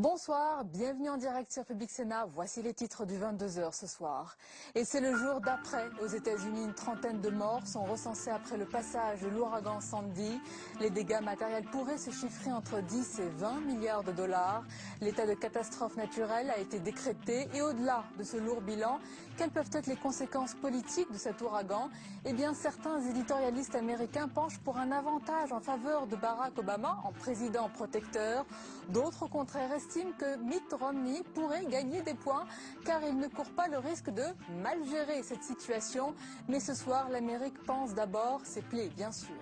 Bonsoir, bienvenue en direct sur Public Sénat. Voici les titres du 22h ce soir. Et c'est le jour d'après. Aux États-Unis, une trentaine de morts sont recensés après le passage de l'ouragan Sandy. Les dégâts matériels pourraient se chiffrer entre 10 et 20 milliards de dollars. L'état de catastrophe naturelle a été décrété. Et au-delà de ce lourd bilan, quelles peuvent être les conséquences politiques de cet ouragan? Eh bien, certains éditorialistes américains penchent pour un avantage en faveur de Barack Obama en président protecteur. D'autres, au contraire, estiment que Mitt Romney pourrait gagner des points car il ne court pas le risque de mal gérer cette situation. Mais ce soir, l'Amérique pense d'abord ses plaies, bien sûr.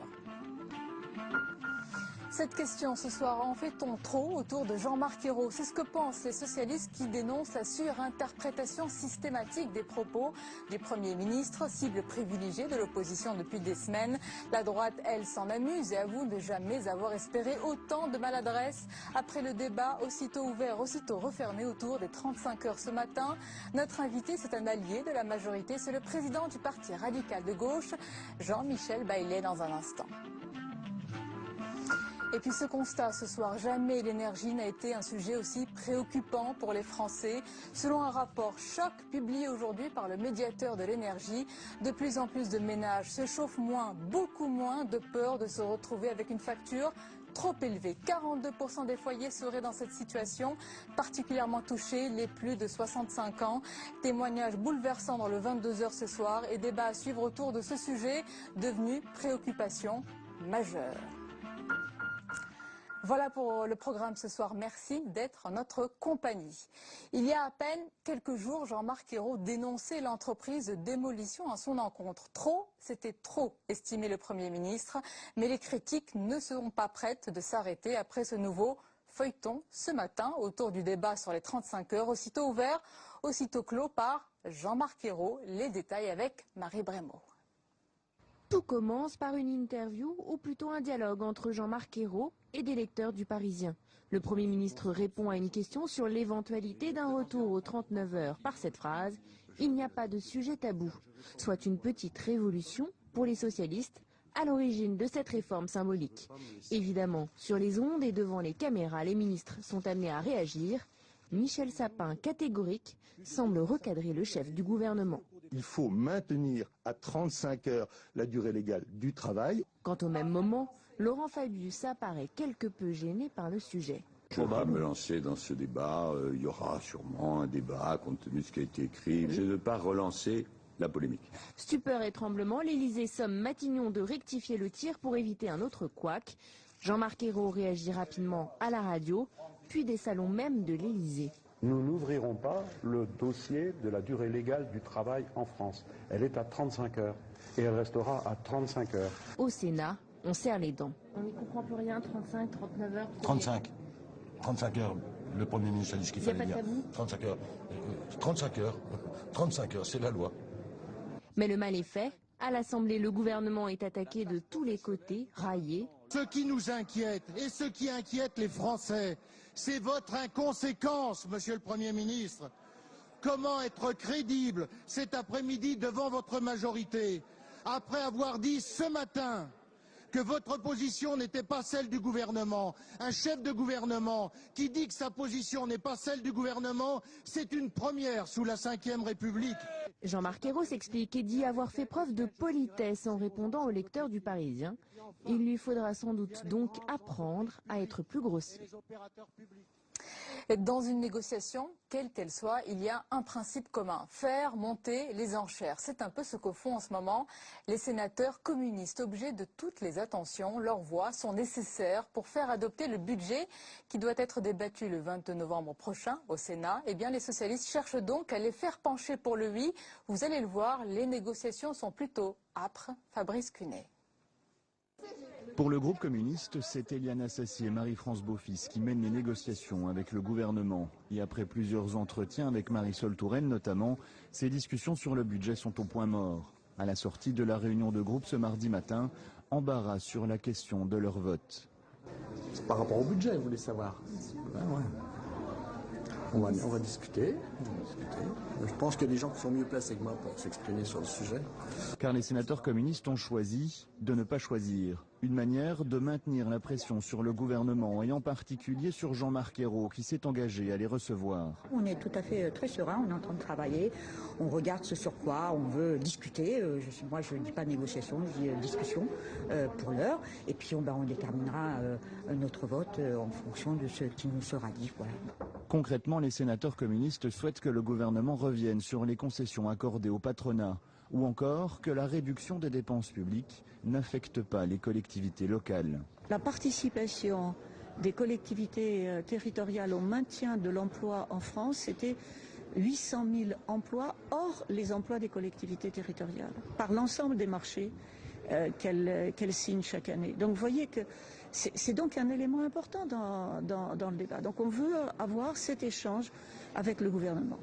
Cette question ce soir, en fait-on trop autour de Jean-Marc Ayrault? C'est ce que pensent les socialistes qui dénoncent la surinterprétation systématique des propos du Premier ministre, cible privilégiée de l'opposition depuis des semaines. La droite, elle, s'en amuse et avoue ne jamais avoir espéré autant de maladresse. Après le débat, aussitôt ouvert, aussitôt refermé autour des 35 heures ce matin, notre invité, c'est un allié de la majorité, c'est le président du Parti radical de gauche, Jean-Michel Baillet, dans un instant. Et puis ce constat ce soir, jamais l'énergie n'a été un sujet aussi préoccupant pour les Français. Selon un rapport choc publié aujourd'hui par le médiateur de l'énergie, de plus en plus de ménages se chauffent moins, beaucoup moins, de peur de se retrouver avec une facture trop élevée. 42% des foyers seraient dans cette situation, particulièrement touchés les plus de 65 ans. Témoignage bouleversant dans le 22h ce soir et débat à suivre autour de ce sujet devenu préoccupation majeure. Voilà pour le programme ce soir. Merci d'être en notre compagnie. Il y a à peine quelques jours, Jean-Marc Ayrault dénonçait l'entreprise de démolition à son encontre. Trop, c'était trop, estimait le Premier ministre. Mais les critiques ne seront pas prêtes de s'arrêter après ce nouveau feuilleton ce matin autour du débat sur les 35 heures, aussitôt ouvert, aussitôt clos par Jean-Marc Ayrault. Les détails avec Marie Brémaud. Tout commence par une interview ou plutôt un dialogue entre Jean-Marc Ayrault et des lecteurs du Parisien. Le Premier ministre répond à une question sur l'éventualité d'un retour aux 39 heures par cette phrase « Il n'y a pas de sujet tabou », soit une petite révolution pour les socialistes à l'origine de cette réforme symbolique. Évidemment, sur les ondes et devant les caméras, les ministres sont amenés à réagir. Michel Sapin, catégorique, semble recadrer le chef du gouvernement. Il faut maintenir à 35 heures la durée légale du travail. Quant au même moment, Laurent Fabius apparaît quelque peu gêné par le sujet. Je ne vais pas me lancer dans ce débat. Il y aura sûrement un débat compte tenu de ce qui a été écrit. Je ne veux pas relancer la polémique. Stupeur et tremblement, l'Élysée somme Matignon de rectifier le tir pour éviter un autre couac. Jean-Marc Ayrault réagit rapidement à la radio, puis des salons même de l'Élysée. Nous n'ouvrirons pas le dossier de la durée légale du travail en France. Elle est à 35 heures et elle restera à 35 heures. Au Sénat, on serre les dents. On n'y comprend plus rien, 35, 39 heures. 35. 35 heures. Le Premier ministre a dit ce qu'il fallait dire. Il n'y a pas de tabou. 35 heures. 35 heures. 35 heures, c'est la loi. Mais le mal est fait. À l'Assemblée, le gouvernement est attaqué de tous les côtés, raillé. Ce qui nous inquiète et ce qui inquiète les Français, c'est votre inconséquence, Monsieur le Premier ministre. Comment être crédible cet après-midi devant votre majorité, après avoir dit ce matin que votre position n'était pas celle du gouvernement. Un chef de gouvernement qui dit que sa position n'est pas celle du gouvernement, c'est une première sous la Ve République. Jean-Marc Ayrault s'explique et dit avoir fait preuve de politesse en répondant aux lecteurs du Parisien. Il lui faudra sans doute donc apprendre à être plus grossier. Dans une négociation, quelle qu'elle soit, il y a un principe commun, faire monter les enchères. C'est un peu ce que font en ce moment les sénateurs communistes. Objets de toutes les attentions, leurs voix sont nécessaires pour faire adopter le budget qui doit être débattu le 22 novembre prochain au Sénat. Eh bien, les socialistes cherchent donc à les faire pencher pour le oui. Vous allez le voir, les négociations sont plutôt âpres. Fabrice Cunet. Pour le groupe communiste, c'est Éliane Assassi et Marie-France Beaufils qui mènent les négociations avec le gouvernement. Et après plusieurs entretiens avec Marisol Touraine notamment, ces discussions sur le budget sont au point mort. À la sortie de la réunion de groupe ce mardi matin, embarras sur la question de leur vote. Par rapport au budget, vous voulez savoir? On va discuter. Je pense qu'il y a des gens qui sont mieux placés que moi pour s'exprimer sur le sujet. Car les sénateurs communistes ont choisi de ne pas choisir. Une manière de maintenir la pression sur le gouvernement et en particulier sur Jean-Marc Ayrault qui s'est engagé à les recevoir. On est tout à fait très serein, on est en train de travailler, on regarde ce sur quoi on veut discuter. Moi je ne dis pas négociation, je dis discussion pour l'heure. Et puis on déterminera notre vote en fonction de ce qui nous sera dit. Voilà. Concrètement, les sénateurs communistes souhaitent que le gouvernement revienne sur les concessions accordées au patronat ou encore que la réduction des dépenses publiques n'affecte pas les collectivités locales. La participation des collectivités territoriales au maintien de l'emploi en France, c'était 800 000 emplois hors les emplois des collectivités territoriales, par l'ensemble des marchés qu'elles signent chaque année. Donc vous voyez que c'est donc un élément important dans le débat. Donc on veut avoir cet échange avec le gouvernement.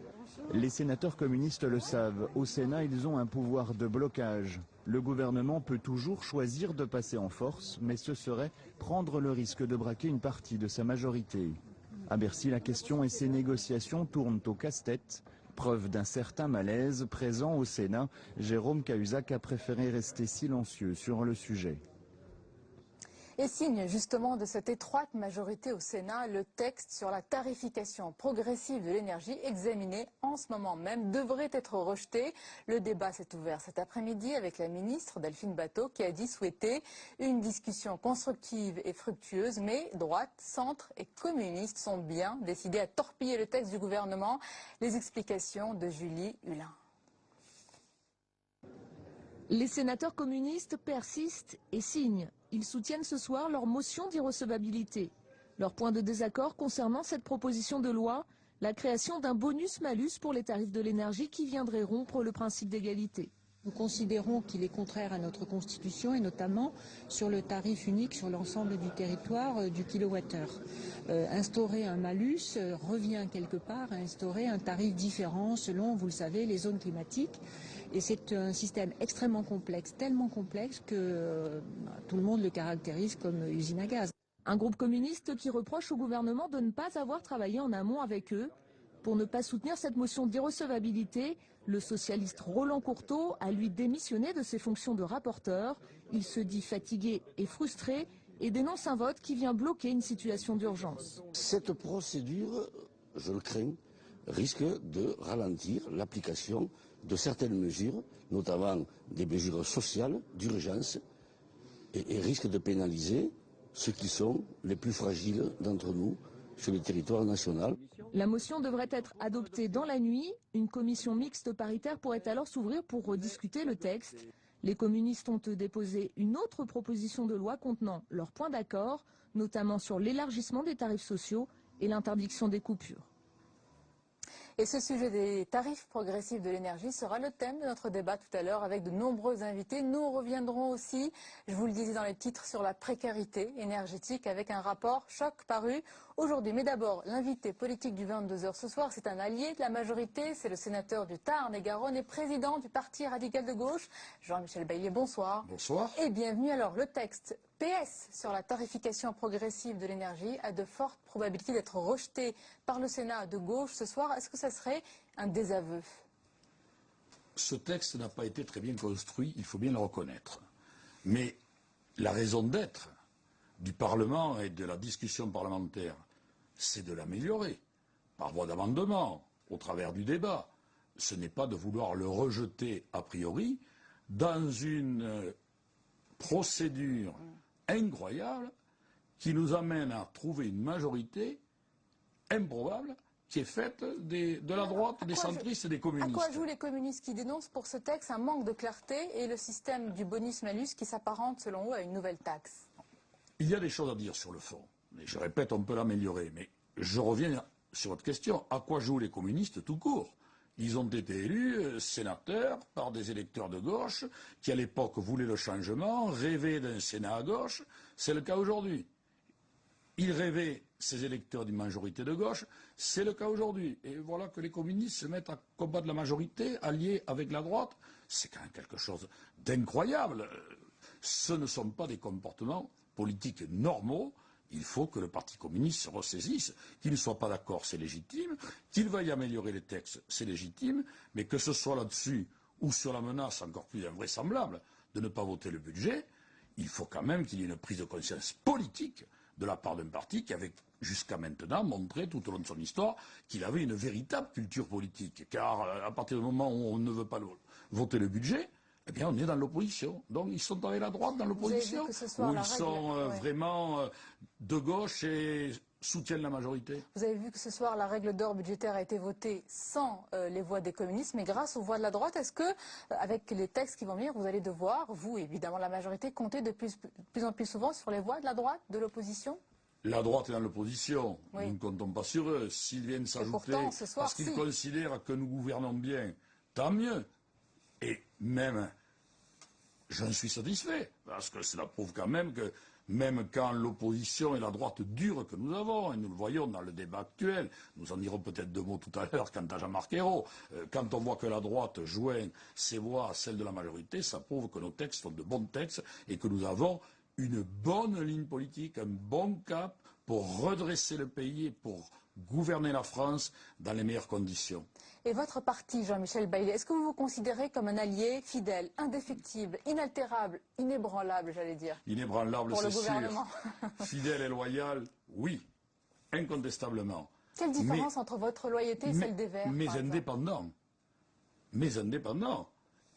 Les sénateurs communistes le savent. Au Sénat, ils ont un pouvoir de blocage. Le gouvernement peut toujours choisir de passer en force, mais ce serait prendre le risque de braquer une partie de sa majorité. À Bercy, la question et ces négociations tournent au casse-tête. Preuve d'un certain malaise présent au Sénat, Jérôme Cahuzac a préféré rester silencieux sur le sujet. Et signe justement de cette étroite majorité au Sénat, le texte sur la tarification progressive de l'énergie examiné en ce moment même devrait être rejeté. Le débat s'est ouvert cet après-midi avec la ministre Delphine Batho qui a dit souhaiter une discussion constructive et fructueuse, mais droite, centre et communistes sont bien décidés à torpiller le texte du gouvernement. Les explications de Julie Hulin. Les sénateurs communistes persistent et signent. Ils soutiennent ce soir leur motion d'irrecevabilité. Leur point de désaccord concernant cette proposition de loi, la création d'un bonus-malus pour les tarifs de l'énergie qui viendrait rompre le principe d'égalité. Nous considérons qu'il est contraire à notre Constitution et notamment sur le tarif unique sur l'ensemble du territoire du kilowattheure. Instaurer un malus revient quelque part à instaurer un tarif différent selon, vous le savez, les zones climatiques. Et c'est un système extrêmement complexe, tellement complexe que tout le monde le caractérise comme usine à gaz. Un groupe communiste qui reproche au gouvernement de ne pas avoir travaillé en amont avec eux. Pour ne pas soutenir cette motion d'irrecevabilité, le socialiste Roland Courteau a lui démissionné de ses fonctions de rapporteur. Il se dit fatigué et frustré et dénonce un vote qui vient bloquer une situation d'urgence. Cette procédure, je le crains, risque de ralentir l'application de certaines mesures, notamment des mesures sociales d'urgence, et risque de pénaliser ceux qui sont les plus fragiles d'entre nous sur le territoire national. La motion devrait être adoptée dans la nuit. Une commission mixte paritaire pourrait alors s'ouvrir pour rediscuter le texte. Les communistes ont déposé une autre proposition de loi contenant leurs points d'accord, notamment sur l'élargissement des tarifs sociaux et l'interdiction des coupures. Et ce sujet des tarifs progressifs de l'énergie sera le thème de notre débat tout à l'heure avec de nombreux invités. Nous reviendrons aussi, je vous le disais dans les titres, sur la précarité énergétique avec un rapport choc paru aujourd'hui. Mais d'abord, l'invité politique du 22h ce soir, c'est un allié de la majorité, c'est le sénateur du Tarn et Garonne et président du Parti radical de gauche, Jean-Michel Bailly. Bonsoir. Bonsoir. Et bienvenue. Alors, le texte PS sur la tarification progressive de l'énergie a de fortes probabilités d'être rejeté par le Sénat de gauche ce soir. Est-ce que ça serait un désaveu? Ce texte n'a pas été très bien construit, il faut bien le reconnaître. Mais la raison d'être du Parlement et de la discussion parlementaire, c'est de l'améliorer par voie d'amendement, au travers du débat. Ce n'est pas de vouloir le rejeter a priori dans une procédure incroyable qui nous amène à trouver une majorité improbable qui est faite de la droite, des centristes et des communistes. À quoi jouent les communistes qui dénoncent pour ce texte un manque de clarté et le système du bonus-malus qui s'apparente selon eux à une nouvelle taxe? Il y a des choses à dire sur le fond. Et je répète, on peut l'améliorer. Mais je reviens sur votre question. À quoi jouent les communistes tout court? Ils ont été élus sénateurs par des électeurs de gauche qui, à l'époque, voulaient le changement, rêvaient d'un Sénat à gauche. C'est le cas aujourd'hui. Ils rêvaient, ces électeurs d'une majorité de gauche, c'est le cas aujourd'hui. Et voilà que les communistes se mettent à combattre la majorité, alliés avec la droite. C'est quand même quelque chose d'incroyable. Ce ne sont pas des comportements politiques normaux il faut que le Parti communiste se ressaisisse. Qu'il ne soit pas d'accord, c'est légitime. Qu'il veuille améliorer les textes, c'est légitime. Mais que ce soit là-dessus ou sur la menace encore plus invraisemblable de ne pas voter le budget, il faut quand même qu'il y ait une prise de conscience politique de la part d'un parti qui avait jusqu'à maintenant montré tout au long de son histoire qu'il avait une véritable culture politique. Car à partir du moment où on ne veut pas voter le budget, eh bien on est dans l'opposition. Donc ils sont avec la droite dans l'opposition, ou ils sont vraiment de gauche et soutiennent la majorité. Vous avez vu que ce soir, la règle d'or budgétaire a été votée sans les voix des communistes, mais grâce aux voix de la droite. Est-ce que, avec les textes qui vont venir, vous allez devoir, vous, évidemment la majorité, compter de plus en plus souvent sur les voix de la droite, de l'opposition? La droite est dans l'opposition. Oui. Nous ne comptons pas sur eux. S'ils viennent s'ajouter parce qu'ils considèrent que nous gouvernons bien, tant mieux. Et même, j'en suis satisfait, parce que cela prouve quand même que même quand l'opposition et la droite dure que nous avons, et nous le voyons dans le débat actuel, nous en dirons peut-être 2 mots tout à l'heure quant à Jean-Marc Ayrault, quand on voit que la droite joint ses voix à celles de la majorité, ça prouve que nos textes sont de bons textes et que nous avons une bonne ligne politique, un bon cap pour redresser le pays et pour gouverner la France dans les meilleures conditions. Et votre parti, Jean-Michel Bailly, est-ce que vous vous considérez comme un allié fidèle, indéfectible, inaltérable, inébranlable, j'allais dire, inébranlable, c'est sûr. Fidèle et loyal, oui, incontestablement. Quelle différence entre votre loyauté et celle des Verts? Mais indépendants.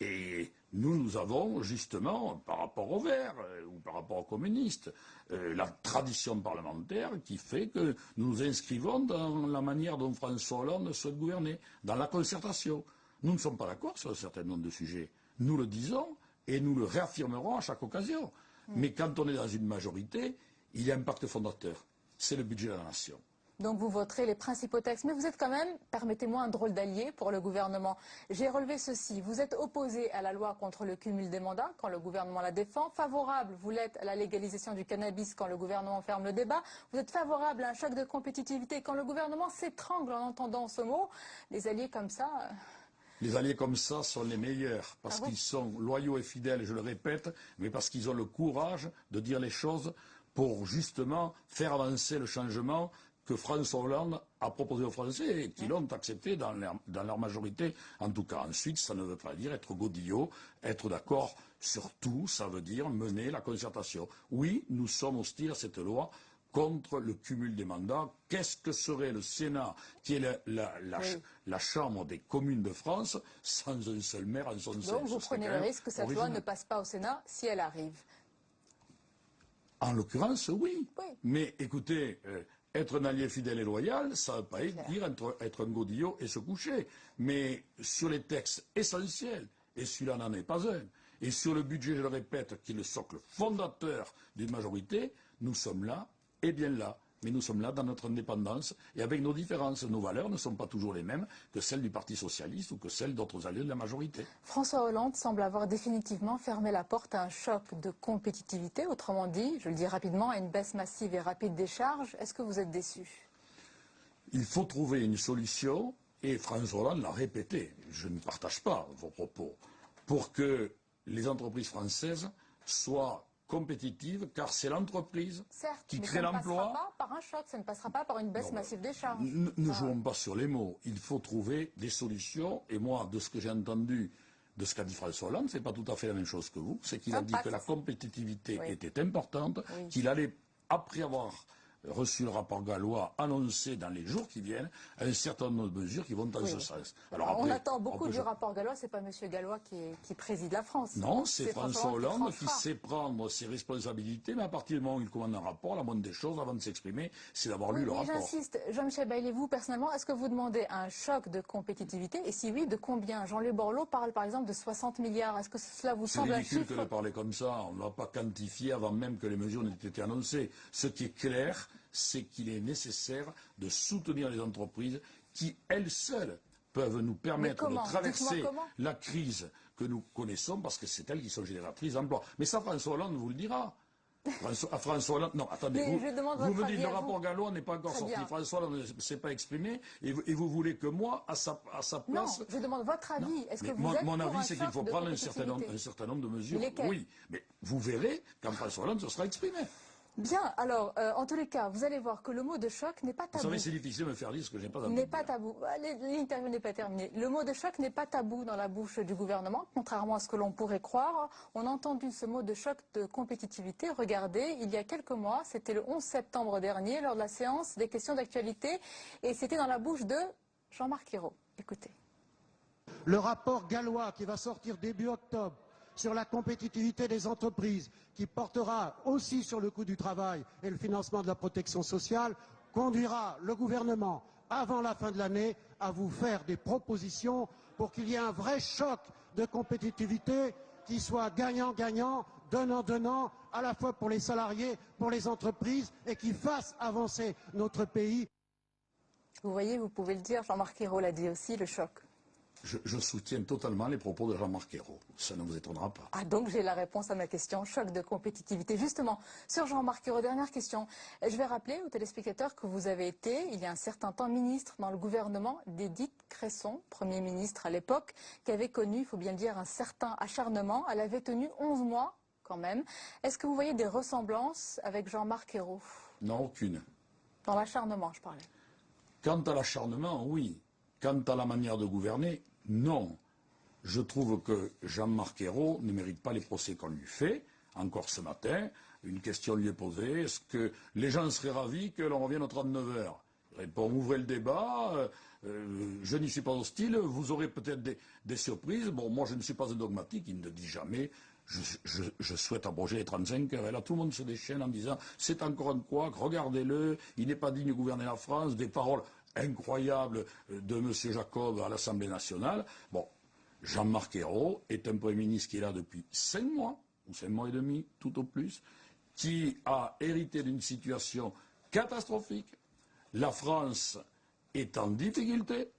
Et nous avons justement, par rapport aux Verts ou par rapport aux communistes, la tradition parlementaire qui fait que nous nous inscrivons dans la manière dont François Hollande souhaite gouverner, dans la concertation. Nous ne sommes pas d'accord sur un certain nombre de sujets. Nous le disons et nous le réaffirmerons à chaque occasion. Mais quand on est dans une majorité, il y a un pacte fondateur. C'est le budget de la nation. Donc vous voterez les principaux textes. Mais vous êtes quand même, permettez-moi, un drôle d'allié pour le gouvernement. J'ai relevé ceci. Vous êtes opposé à la loi contre le cumul des mandats quand le gouvernement la défend. Favorable, vous l'êtes à la légalisation du cannabis quand le gouvernement ferme le débat. Vous êtes favorable à un choc de compétitivité quand le gouvernement s'étrangle en entendant ce mot. Les alliés comme ça... Les alliés comme ça sont les meilleurs, parce qu'ils sont loyaux et fidèles, je le répète, mais parce qu'ils ont le courage de dire les choses pour justement faire avancer le changement que François Hollande a proposé aux Français et qui l'ont accepté dans leur majorité. En tout cas, ensuite, ça ne veut pas dire être godillot, être d'accord sur tout, ça veut dire mener la concertation. Oui, nous sommes hostiles à cette loi contre le cumul des mandats. Qu'est-ce que serait le Sénat, qui est la Chambre des communes de France, sans un seul maire en son sein? Donc vous prenez le risque que cette loi ne passe pas au Sénat si elle arrive? En l'occurrence, oui. Mais écoutez... être un allié fidèle et loyal, ça ne veut pas dire être un godillot et se coucher. Mais sur les textes essentiels, et celui-là n'en est pas un, et sur le budget, je le répète, qui est le socle fondateur d'une majorité, nous sommes là, et bien là. Mais nous sommes là dans notre indépendance et avec nos différences. Nos valeurs ne sont pas toujours les mêmes que celles du Parti socialiste ou que celles d'autres alliés de la majorité. François Hollande semble avoir définitivement fermé la porte à un choc de compétitivité, autrement dit, je le dis rapidement, à une baisse massive et rapide des charges. Est-ce que vous êtes déçu? Il faut trouver une solution, et François Hollande l'a répété, je ne partage pas vos propos, pour que les entreprises françaises soient compétitive, car c'est l'entreprise qui crée l'emploi. Ça ne passera pas par un choc, ça ne passera pas par une baisse massive des charges. Ne jouons pas sur les mots. Il faut trouver des solutions. Et moi, de ce que j'ai entendu, de ce qu'a dit François Hollande, c'est pas tout à fait la même chose que vous. C'est qu'il a dit que la compétitivité était importante, qu'il allait, après avoir reçu le rapport Gallois, annoncer dans les jours qui viennent un certain nombre de mesures qui vont dans ce sens. Alors après, on attend beaucoup du rapport Gallois, c'est pas M. Gallois qui préside la France. Non, c'est François Hollande qui sait prendre ses responsabilités, mais à partir du moment où il commande un rapport, la moindre des choses, avant de s'exprimer, c'est d'avoir lu le rapport. J'insiste, Jean-Michel Bailly, vous, personnellement, est-ce que vous demandez un choc de compétitivité? Et si oui, de combien? Jean-Louis Borloo parle par exemple de 60 milliards. Est-ce que cela vous semble un chiffre? C'est ridicule que de parler comme ça. On ne va pas quantifier avant même que les mesures n'aient été annoncées. Ce qui est clair, c'est qu'il est nécessaire de soutenir les entreprises qui, elles seules, peuvent nous permettre de traverser la crise que nous connaissons, parce que c'est elles qui sont génératrices d'emplois. Mais ça, François Hollande vous le dira. François Hollande, non, attendez, vous me dites le rapport Gallois n'est pas encore sorti. François Hollande ne s'est pas exprimé, et vous voulez que moi, à sa place... Non, je demande votre avis. Est-ce que vous êtes mon avis, c'est qu'il faut prendre un certain nombre de mesures. Oui, mais vous verrez quand François Hollande se sera exprimé. Bien, alors, en tous les cas, vous allez voir que le mot de choc n'est pas tabou. Vous savez, c'est difficile de me faire dire ce que je n'ai pas entendu. N'est pas tabou. L'interview n'est pas terminée. Le mot de choc n'est pas tabou dans la bouche du gouvernement, contrairement à ce que l'on pourrait croire. On a entendu ce mot de choc de compétitivité. Regardez, il y a quelques mois, c'était le 11 septembre dernier, lors de la séance des questions d'actualité, et c'était dans la bouche de Jean-Marc Ayrault. Écoutez. Le rapport gallois qui va sortir début octobre sur la compétitivité des entreprises, qui portera aussi sur le coût du travail et le financement de la protection sociale, conduira le gouvernement, avant la fin de l'année, à vous faire des propositions pour qu'il y ait un vrai choc de compétitivité qui soit gagnant-gagnant, donnant-donnant, à la fois pour les salariés, pour les entreprises, et qui fasse avancer notre pays. Vous voyez, vous pouvez le dire, Jean-Marc Ayrault l'a dit aussi, le choc. Je soutiens totalement les propos de Jean-Marc Ayrault. Ça ne vous étonnera pas. Ah, donc j'ai la réponse à ma question, choc de compétitivité. Justement, sur Jean-Marc Ayrault, dernière question. Je vais rappeler aux téléspectateurs que vous avez été, il y a un certain temps, ministre dans le gouvernement d'Édith Cresson, Premier ministre à l'époque, qui avait connu, il faut bien le dire, un certain acharnement. Elle avait tenu 11 mois, quand même. Est-ce que vous voyez des ressemblances avec Jean-Marc Ayrault? Non, aucune. Dans l'acharnement, je parlais. Quant à l'acharnement, oui. Quant à la manière de gouverner, non. Je trouve que Jean-Marc Ayrault ne mérite pas les procès qu'on lui fait. Encore ce matin, une question lui est posée. Est-ce que les gens seraient ravis que l'on revienne aux 39 heures? Il répond, ouvrez le débat, je n'y suis pas hostile, vous aurez peut-être des surprises. Bon, moi je ne suis pas un dogmatique, il ne dit jamais. Je souhaite abroger les 35 heures. Et là, tout le monde se déchaîne en disant, c'est encore un couac, regardez-le, il n'est pas digne de gouverner la France, des paroles incroyable de M. Jacob à l'Assemblée nationale. Bon, Jean-Marc Ayrault est un Premier ministre qui est là depuis 5 mois, ou 5 mois et demi, tout au plus, qui a hérité d'une situation catastrophique. La France est en difficulté.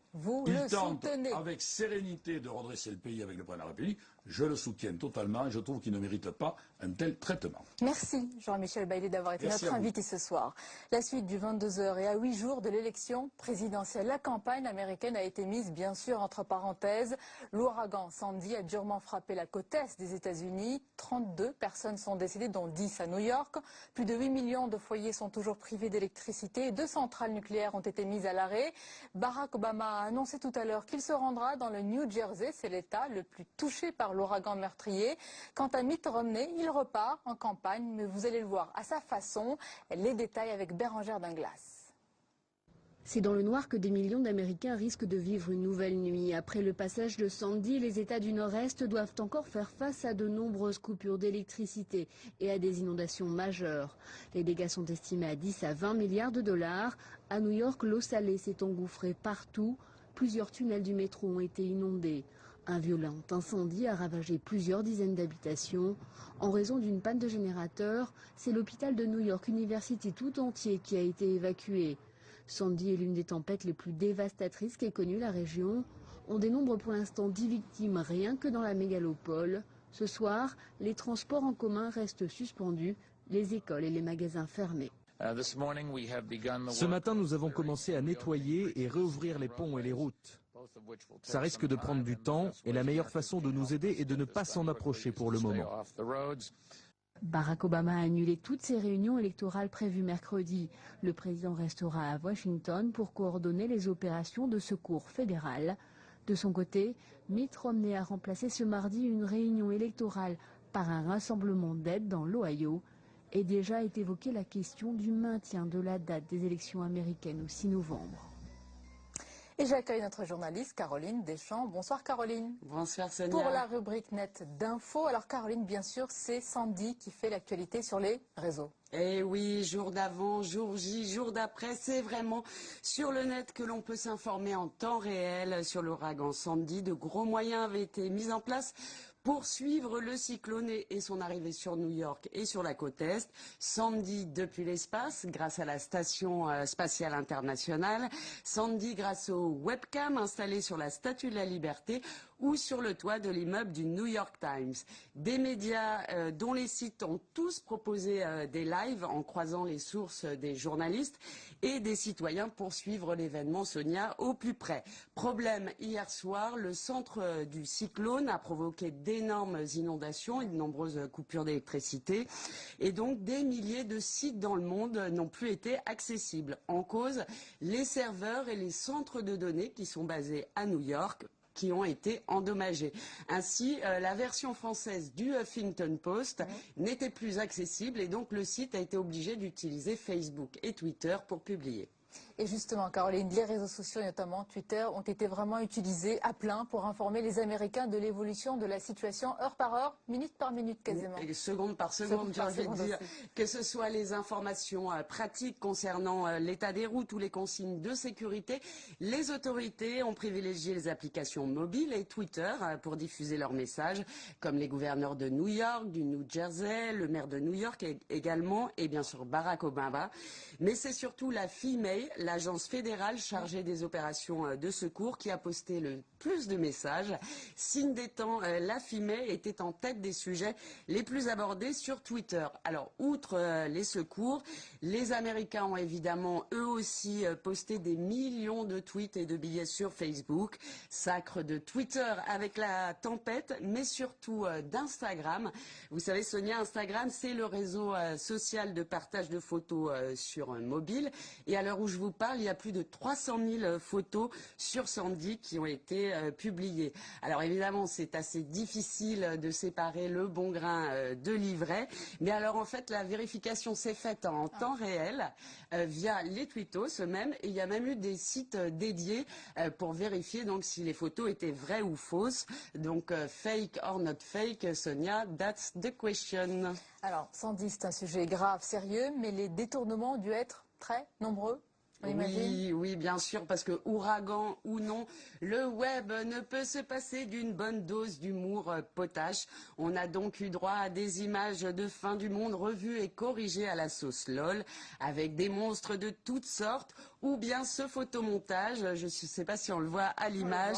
Il tente avec sérénité de redresser le pays avec le président de la République. Je le soutiens totalement et je trouve qu'il ne mérite pas un tel traitement. Merci Jean-Michel Bailly d'avoir été notre invité ce soir. La suite du 22h et à 8 jours de l'élection présidentielle. La campagne américaine a été mise bien sûr entre parenthèses. L'ouragan Sandy a durement frappé la côte est des États-Unis. 32 personnes sont décédées, dont 10 à New York. Plus de 8 millions de foyers sont toujours privés d'électricité. 2 centrales nucléaires ont été mises à l'arrêt. Barack Obama a annoncé tout à l'heure qu'il se rendra dans le New Jersey. C'est l'État le plus touché par l'ouragan meurtrier. Quant à Mitt Romney, il repart en campagne, mais vous allez le voir à sa façon. Les détails avec Bérangère Dinglas. C'est dans le noir que des millions d'Américains risquent de vivre une nouvelle nuit. Après le passage de Sandy, les États du Nord-Est doivent encore faire face à de nombreuses coupures d'électricité et à des inondations majeures. Les dégâts sont estimés à 10 à 20 milliards de dollars. À New York, l'eau salée s'est engouffrée partout. Plusieurs tunnels du métro ont été inondés. Un violent incendie a ravagé plusieurs dizaines d'habitations. En raison d'une panne de générateur, c'est l'hôpital de New York University tout entier qui a été évacué. Sandy est l'une des tempêtes les plus dévastatrices qu'ait connue la région. On dénombre pour l'instant 10 victimes rien que dans la mégalopole. Ce soir, les transports en commun restent suspendus, les écoles et les magasins fermés. Ce matin, nous avons commencé à nettoyer et réouvrir les ponts et les routes. Ça risque de prendre du temps et la meilleure façon de nous aider est de ne pas s'en approcher pour le moment. Barack Obama a annulé toutes ses réunions électorales prévues mercredi. Le président restera à Washington pour coordonner les opérations de secours fédéral. De son côté, Mitt Romney a remplacé ce mardi une réunion électorale par un rassemblement d'aide dans l'Ohio. Et déjà est évoquée la question du maintien de la date des élections américaines au 6 novembre. Et j'accueille notre journaliste Caroline Deschamps. Bonsoir Caroline. Bonsoir Sonia. Pour la rubrique net d'infos. Alors Caroline, bien sûr, c'est Sandy qui fait l'actualité sur les réseaux. Eh oui, jour d'avant, jour J, jour d'après, c'est vraiment sur le net que l'on peut s'informer en temps réel sur l'ouragan Sandy. De gros moyens avaient été mis en place pour suivre le cyclone et son arrivée sur New York et sur la côte Est. Sandy depuis l'espace, grâce à la Station spatiale internationale. Sandy grâce aux webcams installées sur la Statue de la Liberté ou sur le toit de l'immeuble du New York Times. Des médias dont les sites ont tous proposé des lives en croisant les sources des journalistes et des citoyens pour suivre l'événement, Sonia, au plus près. Problème, hier soir, le centre du cyclone a provoqué d'énormes inondations et de nombreuses coupures d'électricité. Et donc, des milliers de sites dans le monde n'ont plus été accessibles. En cause, les serveurs et les centres de données qui sont basés à New York, qui ont été endommagés. Ainsi, la version française du Huffington Post n'était plus accessible et donc le site a été obligé d'utiliser Facebook et Twitter pour publier. Et justement, Caroline, les réseaux sociaux, notamment Twitter, ont été vraiment utilisés à plein pour informer les Américains de l'évolution de la situation heure par heure, minute par minute quasiment. Et seconde par seconde, j'ai envie de dire, que ce soit les informations pratiques concernant l'état des routes ou les consignes de sécurité, les autorités ont privilégié les applications mobiles et Twitter pour diffuser leurs messages, comme les gouverneurs de New York, du New Jersey, le maire de New York également, et bien sûr Barack Obama. Mais c'est surtout la FEMA, l'agence fédérale chargée des opérations de secours, qui a posté le plus de messages. Signe des temps, la FEMA était en tête des sujets les plus abordés sur Twitter. Alors, outre les secours, les Américains ont évidemment eux aussi posté des millions de tweets et de billets sur Facebook. Sacre de Twitter avec la tempête, mais surtout d'Instagram. Vous savez, Sonia, Instagram, c'est le réseau social de partage de photos sur mobile. Et à l'heure où je vous parle, il y a plus de 300 000 photos sur Sandy qui ont été publiées. Alors évidemment, c'est assez difficile de séparer le bon grain de l'ivraie. Mais alors en fait, la vérification s'est faite en temps réel via les tweetos eux-mêmes. Et il y a même eu des sites dédiés pour vérifier donc si les photos étaient vraies ou fausses. Donc fake or not fake, Sonia, that's the question. Alors, Sandy, c'est un sujet grave, sérieux, mais les détournements ont dû être très nombreux. Oui, bien sûr, parce que ouragan ou non, le web ne peut se passer d'une bonne dose d'humour potache. On a donc eu droit à des images de fin du monde revues et corrigées à la sauce LOL, avec des monstres de toutes sortes, ou bien ce photomontage, je ne sais pas si on le voit à l'image,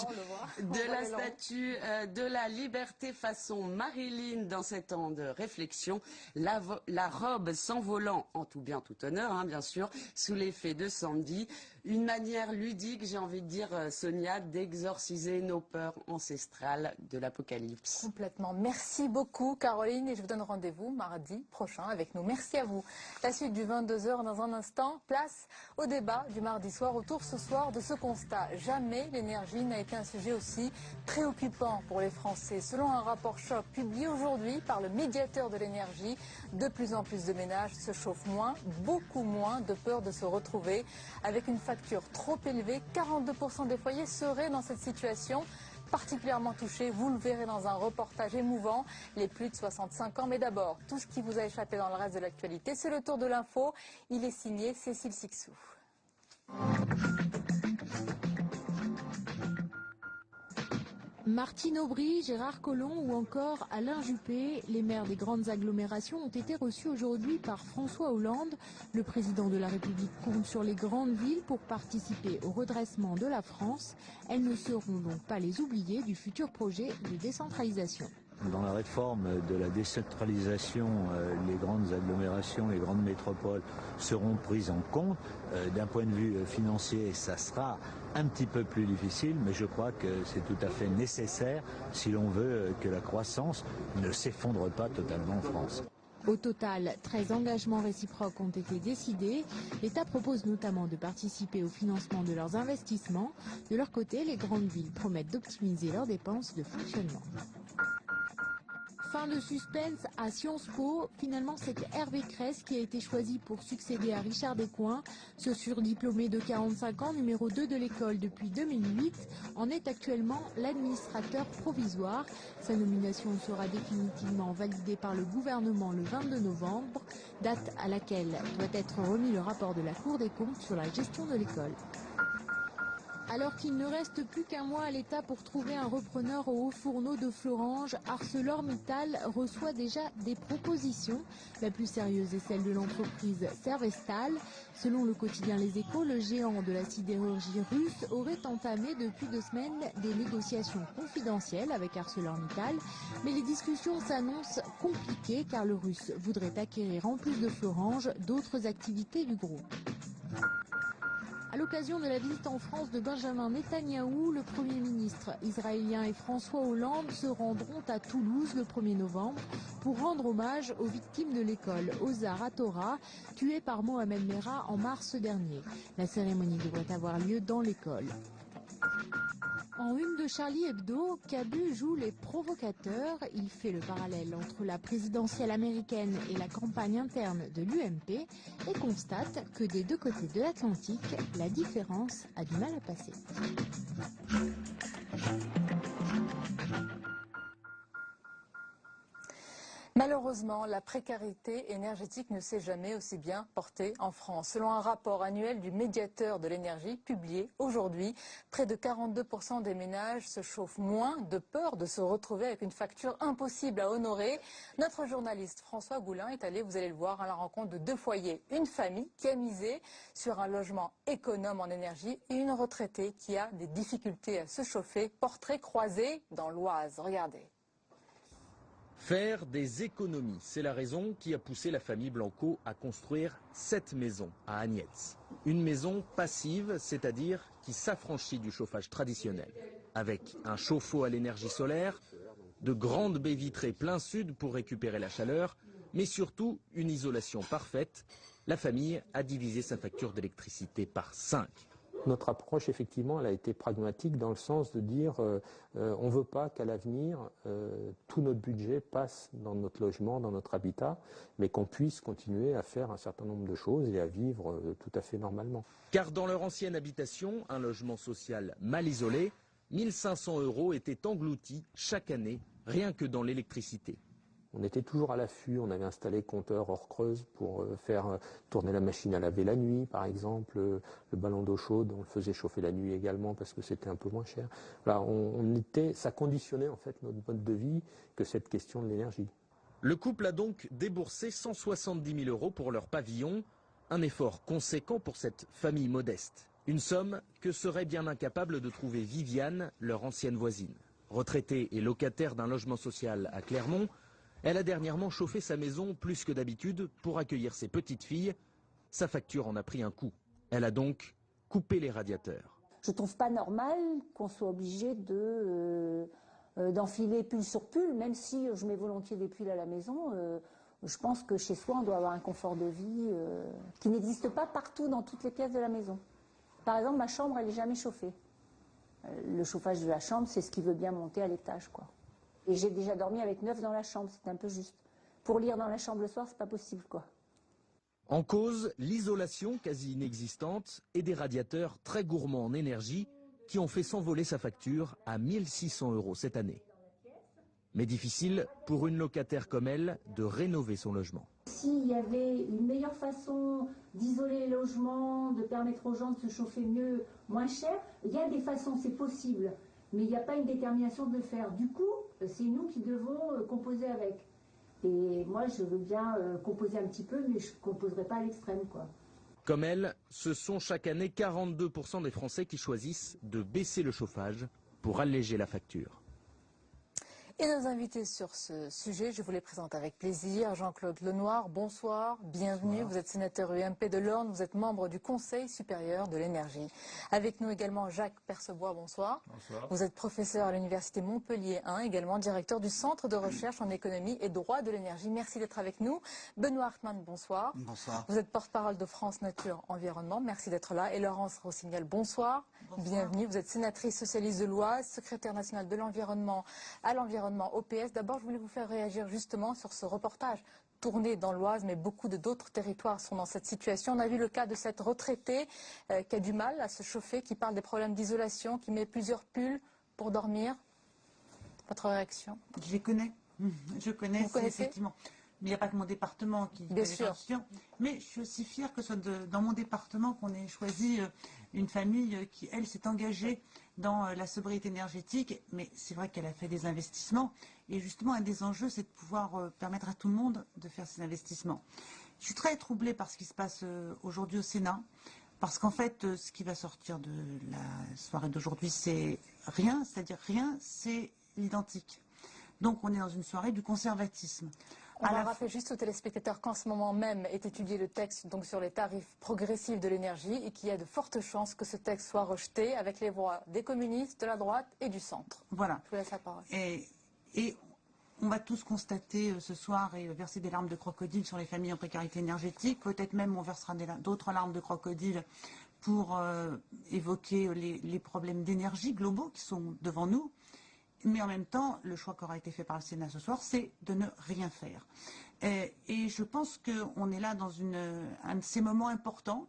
de la statue de la liberté façon Marilyn dans ces temps de réflexion, la robe s'envolant, en tout bien tout honneur, hein, bien sûr, sous l'effet de Sandy. Une manière ludique, j'ai envie de dire, Sonia, d'exorciser nos peurs ancestrales de l'apocalypse. Complètement. Merci beaucoup, Caroline, et je vous donne rendez-vous mardi prochain avec nous. Merci à vous. La suite du 22h dans un instant. Place au débat du mardi soir autour ce soir de ce constat. Jamais l'énergie n'a été un sujet aussi préoccupant pour les Français. Selon un rapport choc publié aujourd'hui par le médiateur de l'énergie, de plus en plus de ménages se chauffent moins, beaucoup moins de peur de se retrouver avec une facture trop élevée. 42% des foyers seraient dans cette situation, particulièrement touchés. Vous le verrez dans un reportage émouvant, les plus de 65 ans. Mais d'abord, tout ce qui vous a échappé dans le reste de l'actualité, c'est le tour de l'info. Il est signé Cécile Sixou. Martine Aubry, Gérard Collomb ou encore Alain Juppé, les maires des grandes agglomérations ont été reçus aujourd'hui par François Hollande. Le président de la République compte sur les grandes villes pour participer au redressement de la France. Elles ne seront donc pas les oubliées du futur projet de décentralisation. Dans la réforme de la décentralisation, les grandes agglomérations, les grandes métropoles seront prises en compte. D'un point de vue financier, ça sera un petit peu plus difficile, mais je crois que c'est tout à fait nécessaire si l'on veut que la croissance ne s'effondre pas totalement en France. Au total, 13 engagements réciproques ont été décidés. L'État propose notamment de participer au financement de leurs investissements. De leur côté, les grandes villes promettent d'optimiser leurs dépenses de fonctionnement. Fin de suspense à Sciences Po. Finalement, c'est Hervé Cress qui a été choisi pour succéder à Richard Descoings. Ce surdiplômé de 45 ans, numéro 2 de l'école depuis 2008, en est actuellement l'administrateur provisoire. Sa nomination sera définitivement validée par le gouvernement le 22 novembre, date à laquelle doit être remis le rapport de la Cour des comptes sur la gestion de l'école. Alors qu'il ne reste plus qu'un mois à l'État pour trouver un repreneur aux hauts fourneaux de Florange, ArcelorMittal reçoit déjà des propositions. La plus sérieuse est celle de l'entreprise Servestal. Selon le quotidien Les Échos, le géant de la sidérurgie russe aurait entamé depuis 2 semaines des négociations confidentielles avec ArcelorMittal. Mais les discussions s'annoncent compliquées car le russe voudrait acquérir en plus de Florange d'autres activités du groupe. À l'occasion de la visite en France de Benjamin Netanyahou, le Premier ministre israélien et François Hollande se rendront à Toulouse le 1er novembre pour rendre hommage aux victimes de l'école Ozar HaTorah, tuée par Mohamed Merah en mars dernier. La cérémonie devrait avoir lieu dans l'école. En une de Charlie Hebdo, Cabu joue les provocateurs. Il fait le parallèle entre la présidentielle américaine et la campagne interne de l'UMP et constate que des 2 côtés de l'Atlantique, la différence a du mal à passer. Malheureusement, la précarité énergétique ne s'est jamais aussi bien portée en France. Selon un rapport annuel du médiateur de l'énergie publié aujourd'hui, près de 42% des ménages se chauffent moins de peur de se retrouver avec une facture impossible à honorer. Notre journaliste François Goulin est allé, vous allez le voir, à la rencontre de 2 foyers. Une famille qui a misé sur un logement économe en énergie et une retraitée qui a des difficultés à se chauffer. Portrait croisé dans l'Oise. Regardez. Faire des économies, c'est la raison qui a poussé la famille Blanco à construire cette maison à Agnetz. Une maison passive, c'est-à-dire qui s'affranchit du chauffage traditionnel. Avec un chauffe-eau à l'énergie solaire, de grandes baies vitrées plein sud pour récupérer la chaleur, mais surtout une isolation parfaite. La famille a divisé sa facture d'électricité par 5. Notre approche, effectivement, elle a été pragmatique dans le sens de dire on ne veut pas qu'à l'avenir, tout notre budget passe dans notre logement, dans notre habitat, mais qu'on puisse continuer à faire un certain nombre de choses et à vivre tout à fait normalement. Car dans leur ancienne habitation, un logement social mal isolé, 1 500 € étaient engloutis chaque année, rien que dans l'électricité. On était toujours à l'affût, on avait installé compteur hors creuse pour faire tourner la machine à laver la nuit, par exemple, le ballon d'eau chaude, on le faisait chauffer la nuit également parce que c'était un peu moins cher. Voilà, ça conditionnait en fait notre mode de vie que cette question de l'énergie. Le couple a donc déboursé 170 000 € pour leur pavillon, un effort conséquent pour cette famille modeste. Une somme que serait bien incapable de trouver Viviane, leur ancienne voisine. Retraitée et locataire d'un logement social à Clermont, elle a dernièrement chauffé sa maison plus que d'habitude pour accueillir ses petites filles. Sa facture en a pris un coup. Elle a donc coupé les radiateurs. Je ne trouve pas normal qu'on soit obligé d'enfiler pull sur pull, même si je mets volontiers des pulls à la maison. Je pense que chez soi, on doit avoir un confort de vie qui n'existe pas partout dans toutes les pièces de la maison. Par exemple, ma chambre, elle n'est jamais chauffée. Le chauffage de la chambre, c'est ce qui veut bien monter à l'étage, quoi. Et j'ai déjà dormi avec 9 dans la chambre, c'est un peu juste. Pour lire dans la chambre le soir, c'est pas possible, quoi. En cause, l'isolation quasi inexistante et des radiateurs très gourmands en énergie qui ont fait s'envoler sa facture à 1 600 € cette année. Mais difficile pour une locataire comme elle de rénover son logement. S'il y avait une meilleure façon d'isoler les logements, de permettre aux gens de se chauffer mieux, moins cher, il y a des façons, c'est possible. Mais il n'y a pas une détermination de le faire. Du coup, c'est nous qui devons composer avec. Et moi, je veux bien composer un petit peu, mais je ne composerai pas à l'extrême, quoi. Comme elle, ce sont chaque année 42% des Français qui choisissent de baisser le chauffage pour alléger la facture. Et nos invités sur ce sujet, je vous les présente avec plaisir. Jean-Claude Lenoir, bonsoir, bienvenue. Bonsoir. Vous êtes sénateur UMP de l'Orne, vous êtes membre du Conseil supérieur de l'énergie. Avec nous également Jacques Percebois, bonsoir. Bonsoir. Vous êtes professeur à l'Université Montpellier 1, également directeur du Centre de recherche en économie et droit de l'énergie. Merci d'être avec nous. Benoît Hartmann, bonsoir. Bonsoir. Vous êtes porte-parole de France Nature Environnement, merci d'être là. Et Laurence Rossignol, bonsoir. Bonsoir. Bienvenue. Vous êtes sénatrice socialiste de l'Oise, secrétaire nationale de l'environnement à l'environnement OPS. D'abord, je voulais vous faire réagir justement sur ce reportage tourné dans l'Oise, mais beaucoup d'autres territoires sont dans cette situation. On a vu le cas de cette retraitée qui a du mal à se chauffer, qui parle des problèmes d'isolation, qui met plusieurs pulls pour dormir. Votre réaction? Je les connais. Je connais, effectivement. Mais il n'y a pas que mon département qui fait attention. Mais je suis aussi fière que ce soit dans mon département qu'on ait choisi une famille qui, elle, s'est engagée dans la sobriété énergétique, mais c'est vrai qu'elle a fait des investissements. Et justement, un des enjeux, c'est de pouvoir permettre à tout le monde de faire ces investissements. Je suis très troublée par ce qui se passe aujourd'hui au Sénat, parce qu'en fait, ce qui va sortir de la soirée d'aujourd'hui, c'est rien, c'est-à-dire rien, c'est l'identique. Donc on est dans une soirée du conservatisme. On va rappeler juste aux téléspectateurs qu'en ce moment même est étudié le texte donc, sur les tarifs progressifs de l'énergie et qu'il y a de fortes chances que ce texte soit rejeté avec les voix des communistes, de la droite et du centre. Voilà. Je vous laisse la parole. Et on va tous constater ce soir et verser des larmes de crocodile sur les familles en précarité énergétique. Peut-être même on versera d'autres larmes de crocodile pour évoquer les problèmes d'énergie globaux qui sont devant nous. Mais en même temps, le choix qui aura été fait par le Sénat ce soir, c'est de ne rien faire. Et je pense qu'on est là dans un de ces moments importants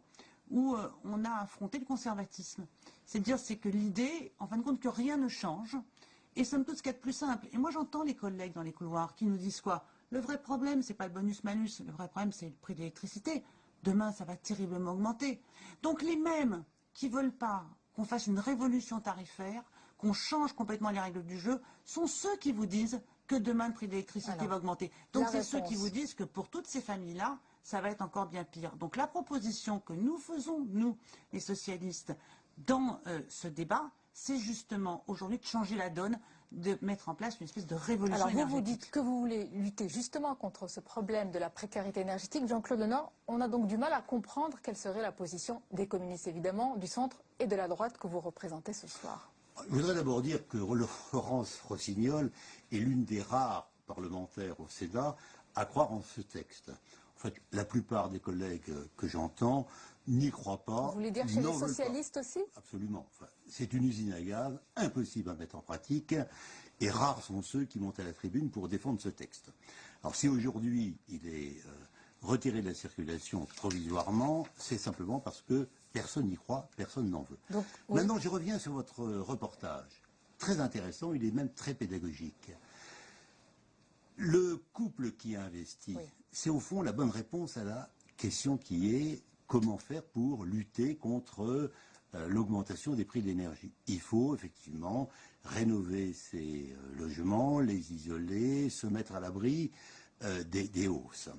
où on a affronté le conservatisme. C'est-à-dire que l'idée, en fin de compte, que rien ne change. Et somme toute, ce qu'il y a de plus simple. Et moi, j'entends les collègues dans les couloirs qui nous disent quoi? Le vrai problème, c'est pas le bonus-malus. Le vrai problème, c'est le prix de l'électricité. Demain, ça va terriblement augmenter. Donc les mêmes qui veulent pas qu'on fasse une révolution tarifaire, qu'on change complètement les règles du jeu, sont ceux qui vous disent que demain le prix de l'électricité va augmenter. Donc c'est ceux qui vous disent que pour toutes ces familles-là, ça va être encore bien pire. Donc la proposition que nous faisons, nous, les socialistes, dans ce débat, c'est justement aujourd'hui de changer la donne, de mettre en place une espèce de révolution énergétique. Alors vous dites que vous voulez lutter justement contre ce problème de la précarité énergétique. Jean-Claude Lenort, on a donc du mal à comprendre quelle serait la position des communistes évidemment, du centre et de la droite que vous représentez ce soir. Je voudrais d'abord dire que Laurence Rossignol est l'une des rares parlementaires au Sénat à croire en ce texte. En fait, la plupart des collègues que j'entends n'y croient pas. Vous voulez dire chez les socialistes aussi? Absolument. Enfin, c'est une usine à gaz, impossible à mettre en pratique, et rares sont ceux qui montent à la tribune pour défendre ce texte. Alors si aujourd'hui il est retiré de la circulation provisoirement, c'est simplement parce que personne n'y croit, personne n'en veut. Donc, oui. Maintenant, je reviens sur votre reportage. Très intéressant, il est même très pédagogique. Le couple qui a investi, oui, c'est au fond la bonne réponse à la question qui est comment faire pour lutter contre l'augmentation des prix de l'énergie. Il faut effectivement rénover ces logements, les isoler, se mettre à l'abri des hausses.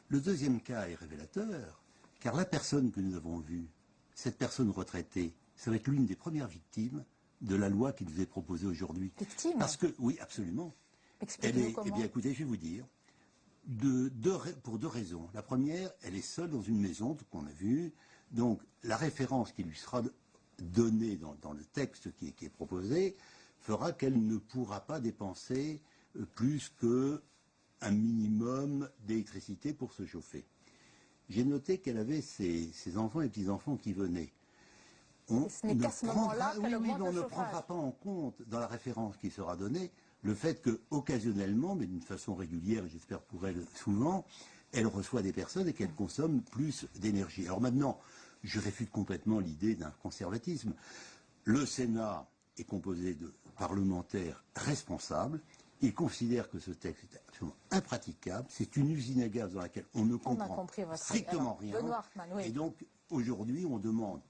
Le deuxième cas est révélateur. Car la personne que nous avons vue, cette personne retraitée, ça va être l'une des premières victimes de la loi qui nous est proposée aujourd'hui. Victime? Parce que, oui, absolument. Expliquez-nous comment. Eh bien, écoutez, je vais vous dire, pour deux raisons. La première, elle est seule dans une maison, tout qu'on a vu. Donc, la référence qui lui sera donnée dans le texte qui est proposé fera qu'elle ne pourra pas dépenser plus qu'un minimum d'électricité pour se chauffer. J'ai noté qu'elle avait ses enfants et petits-enfants qui venaient. Ce n'est qu'à ce moment-là qu'elle augmente le chauffage. On ne prendra pas en compte, dans la référence qui sera donnée, le fait que, occasionnellement, mais d'une façon régulière, j'espère pour elle souvent, elle reçoit des personnes et qu'elle consomme plus d'énergie. Alors maintenant, je réfute complètement l'idée d'un conservatisme. Le Sénat est composé de parlementaires responsables. Il considère que ce texte est absolument impraticable. C'est une usine à gaz dans laquelle on ne comprend strictement rien. Hartmann, oui. Et donc, aujourd'hui, on demande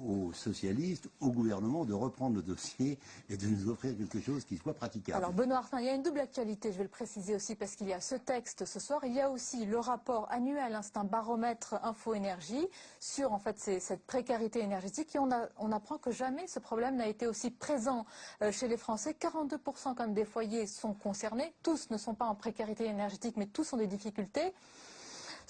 aux socialistes, au gouvernement, de reprendre le dossier et de nous offrir quelque chose qui soit praticable. Alors, Benoît Hartmann, il y a une double actualité, je vais le préciser aussi, parce qu'il y a ce texte ce soir, il y a aussi le rapport annuel, c'est un baromètre info-énergie, sur en fait cette précarité énergétique, et on apprend que jamais ce problème n'a été aussi présent chez les Français. 42% quand même des foyers sont concernés, tous ne sont pas en précarité énergétique, mais tous ont des difficultés.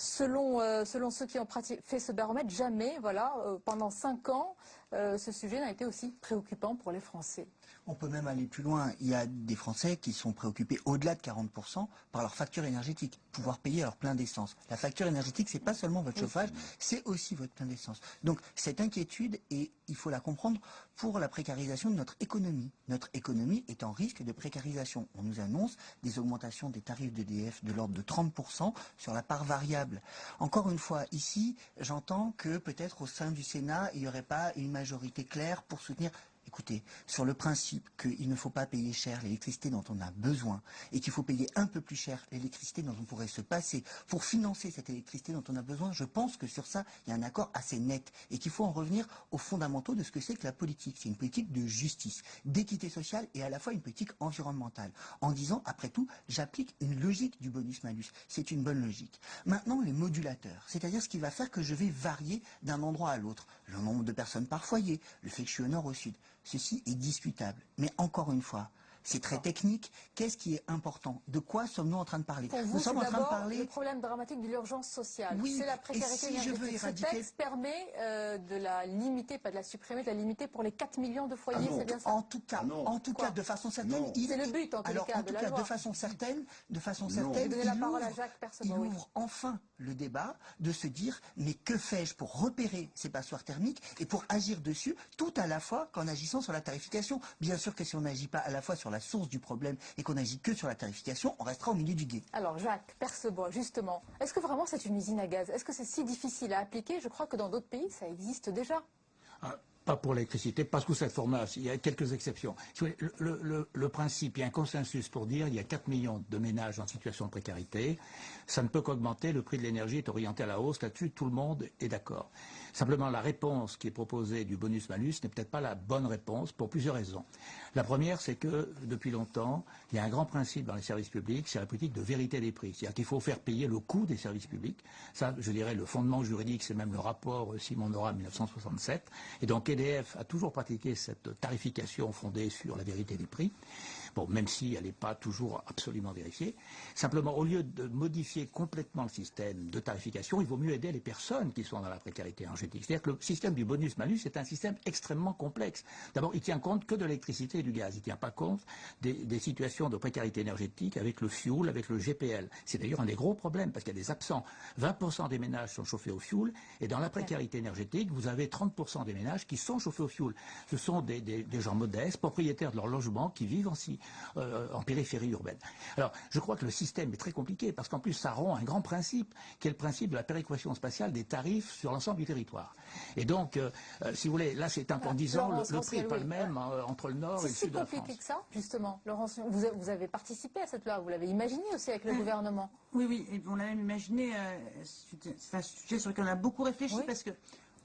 Selon ceux qui ont fait ce baromètre, jamais, voilà, pendant 5 ans, ce sujet n'a été aussi préoccupant pour les Français. On peut même aller plus loin. Il y a des Français qui sont préoccupés au-delà de 40% par leur facture énergétique, pouvoir payer leur plein d'essence. La facture énergétique, c'est pas seulement votre chauffage, c'est aussi votre plein d'essence. Donc cette inquiétude, et il faut la comprendre, pour la précarisation de notre économie. Notre économie est en risque de précarisation. On nous annonce des augmentations des tarifs d'EDF de l'ordre de 30% sur la part variable. Encore une fois, ici, j'entends que peut-être au sein du Sénat, il n'y aurait pas une majorité claire pour soutenir. Écoutez, sur le principe qu'il ne faut pas payer cher l'électricité dont on a besoin et qu'il faut payer un peu plus cher l'électricité dont on pourrait se passer pour financer cette électricité dont on a besoin, je pense que sur ça, il y a un accord assez net et qu'il faut en revenir aux fondamentaux de ce que c'est que la politique. C'est une politique de justice, d'équité sociale et à la fois une politique environnementale. En disant, après tout, j'applique une logique du bonus-malus. C'est une bonne logique. Maintenant, les modulateurs, c'est-à-dire ce qui va faire que je vais varier d'un endroit à l'autre. Le nombre de personnes par foyer, le fait que je suis au nord au sud. Ceci est discutable. Mais encore une fois, c'est très technique. Qu'est-ce qui est important? De quoi sommes-nous en train de parler? Pour vous, nous sommes en train de parler le problème dramatique de l'urgence sociale. Oui, c'est la précarité et si je veux énergétique. éradiquer... Ce texte permet de la limiter, pas de la supprimer, de la limiter pour les 4 millions de foyers, c'est bien ça? En tout cas, de façon certaine, c'est le but en tout cas de la loi. De façon certaine, Je vais donner la parole à Jacques Percebois. Il ouvre enfin le débat de se dire mais que fais-je pour repérer ces passoires thermiques et pour agir dessus tout à la fois qu'en agissant sur la tarification. Bien sûr que si on n'agit pas à la fois sur la source du problème et qu'on n'agit que sur la tarification, on restera au milieu du gué. Alors Jacques Percebois, justement, est-ce que vraiment c'est une usine à gaz? Est-ce que c'est si difficile à appliquer? Je crois que dans d'autres pays, ça existe déjà. Pas pour l'électricité, parce que cette forme-là, il y a quelques exceptions. Le principe, il y a un consensus pour dire il y a 4 millions de ménages en situation de précarité, ça ne peut qu'augmenter, le prix de l'énergie est orienté à la hausse, là-dessus tout le monde est d'accord. Simplement, la réponse qui est proposée du bonus-malus n'est peut-être pas la bonne réponse pour plusieurs raisons. La première, c'est que depuis longtemps, il y a un grand principe dans les services publics, c'est la politique de vérité des prix. C'est-à-dire qu'il faut faire payer le coût des services publics. Ça, je dirais, le fondement juridique, c'est même le rapport Simon-Nora 1967. Et donc EDF a toujours pratiqué cette tarification fondée sur la vérité des prix. Bon, même si elle n'est pas toujours absolument vérifiée. Simplement, au lieu de modifier complètement le système de tarification, il vaut mieux aider les personnes qui sont dans la précarité énergétique. C'est-à-dire que le système du bonus-malus est un système extrêmement complexe. D'abord, il tient compte que de l'électricité et du gaz. Il ne tient pas compte des situations de précarité énergétique avec le fioul, avec le GPL. C'est d'ailleurs un des gros problèmes parce qu'il y a des absents. 20% des ménages sont chauffés au fioul et dans la précarité énergétique, vous avez 30% des ménages qui sont chauffés au fioul. Ce sont des gens modestes, propriétaires de leur logement, qui vivent en périphérie urbaine. Alors, je crois que le système est très compliqué parce qu'en plus, ça rompt un grand principe, qui est le principe de la péréquation spatiale des tarifs sur l'ensemble du territoire. Et donc, si vous voulez, là, c'est un peu en disant le prix n'est pas le même entre le nord et le sud de la France. C'est si compliqué que ça, justement. Laurence, vous avez participé à cette loi, vous l'avez imaginé aussi avec le gouvernement. Oui, et on l'a même imaginé, c'est un sujet sur lequel on a beaucoup réfléchi parce que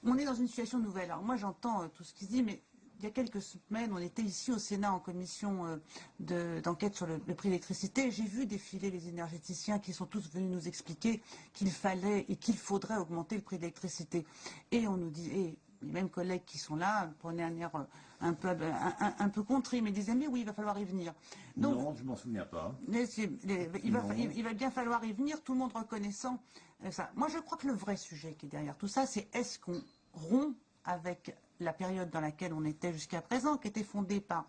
on est dans une situation nouvelle. Alors moi, j'entends tout ce qui se dit, mais il y a quelques semaines, on était ici au Sénat en commission d'enquête sur le prix de l'électricité. J'ai vu défiler les énergéticiens qui sont tous venus nous expliquer qu'il fallait et qu'il faudrait augmenter le prix de l'électricité. Et on nous dit, et les mêmes collègues qui sont là prenaient un air un peu contrit, mais disaient mais oui, il va falloir y venir. Donc, non, je m'en souviens pas. Il va bien falloir y venir, tout le monde reconnaissant ça. Moi, je crois que le vrai sujet qui est derrière tout ça, c'est est-ce qu'on rompt avec la période dans laquelle on était jusqu'à présent, qui était fondée par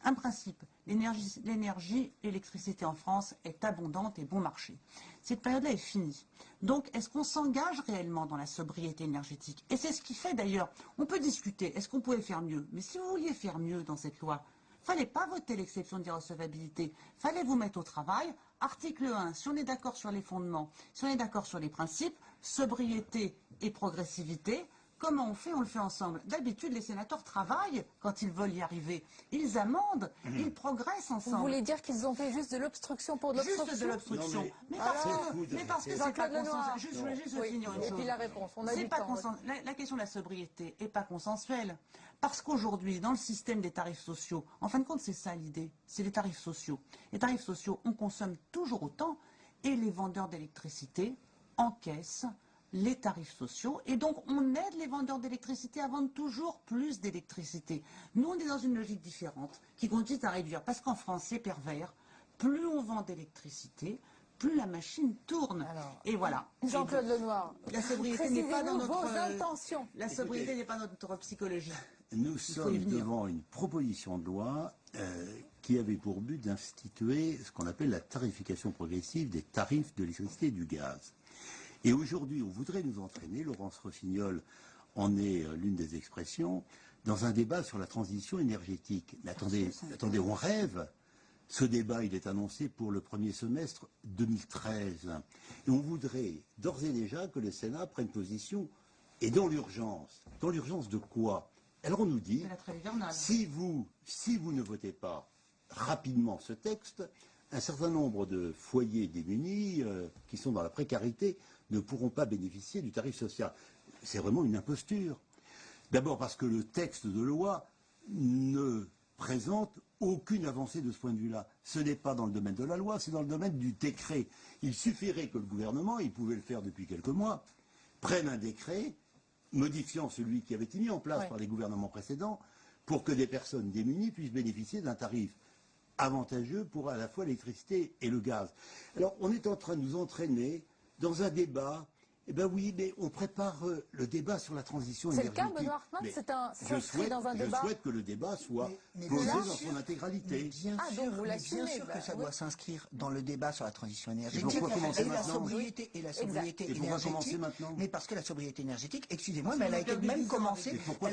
un principe. L'énergie, l'électricité en France est abondante et bon marché. Cette période-là est finie. Donc, est-ce qu'on s'engage réellement dans la sobriété énergétique? Et c'est ce qui fait d'ailleurs, on peut discuter, est-ce qu'on pouvait faire mieux? Mais si vous vouliez faire mieux dans cette loi, fallait pas voter l'exception d'irrecevabilité, fallait vous mettre au travail. Article 1, si on est d'accord sur les fondements, si on est d'accord sur les principes, sobriété et progressivité, comment on fait? On le fait ensemble. D'habitude, les sénateurs travaillent quand ils veulent y arriver. Ils amendent, ils progressent ensemble. Vous voulez dire qu'ils ont fait juste de l'obstruction pour de l'obstruction? Juste de l'obstruction. Mais parce que c'est pas consensuel. Je voulais juste finir une chose. Et puis la réponse, on a du temps. La question de la sobriété n'est pas consensuelle. Parce qu'aujourd'hui, dans le système des tarifs sociaux, en fin de compte, c'est ça l'idée. C'est les tarifs sociaux. Les tarifs sociaux, on consomme toujours autant et les vendeurs d'électricité encaissent les tarifs sociaux, et donc on aide les vendeurs d'électricité à vendre toujours plus d'électricité. Nous, on est dans une logique différente, qui consiste à réduire, parce qu'en France, c'est pervers, plus on vend d'électricité, plus la machine tourne. Alors, et voilà. Jean-Claude Lenoir, la sobriété n'est pas dans notre vos intentions. La sobriété n'est pas dans notre psychologie. Nous sommes devant une proposition de loi qui avait pour but d'instituer ce qu'on appelle la tarification progressive des tarifs de l'électricité et du gaz. Et aujourd'hui, on voudrait nous entraîner, Laurence Rossignol en est l'une des expressions, dans un débat sur la transition énergétique. Mais attendez, on rêve. Ce débat, il est annoncé pour le premier semestre 2013. Et on voudrait d'ores et déjà que le Sénat prenne position. Et dans l'urgence de quoi? Alors on nous dit, C'est la trêve hivernale. si vous ne votez pas rapidement ce texte, un certain nombre de foyers démunis qui sont dans la précarité ne pourront pas bénéficier du tarif social. C'est vraiment une imposture. D'abord parce que le texte de loi ne présente aucune avancée de ce point de vue-là. Ce n'est pas dans le domaine de la loi, c'est dans le domaine du décret. Il suffirait que le gouvernement, il pouvait le faire depuis quelques mois, prenne un décret modifiant celui qui avait été mis en place par les gouvernements précédents pour que des personnes démunies puissent bénéficier d'un tarif avantageux pour à la fois l'électricité et le gaz. Alors on est en train de nous entraîner dans un débat. Eh bien oui, mais on prépare le débat sur la transition énergétique. C'est le cas, Benoît Hartmann, c'est inscrit dans un débat. Je souhaite que le débat soit posé dans son intégralité. Bien sûr que ça doit s'inscrire dans le débat sur la transition énergétique. Et pourquoi commencer la maintenant sobriété énergétique. Pourquoi commencer maintenant? Mais parce que la sobriété énergétique, excusez-moi, mais elle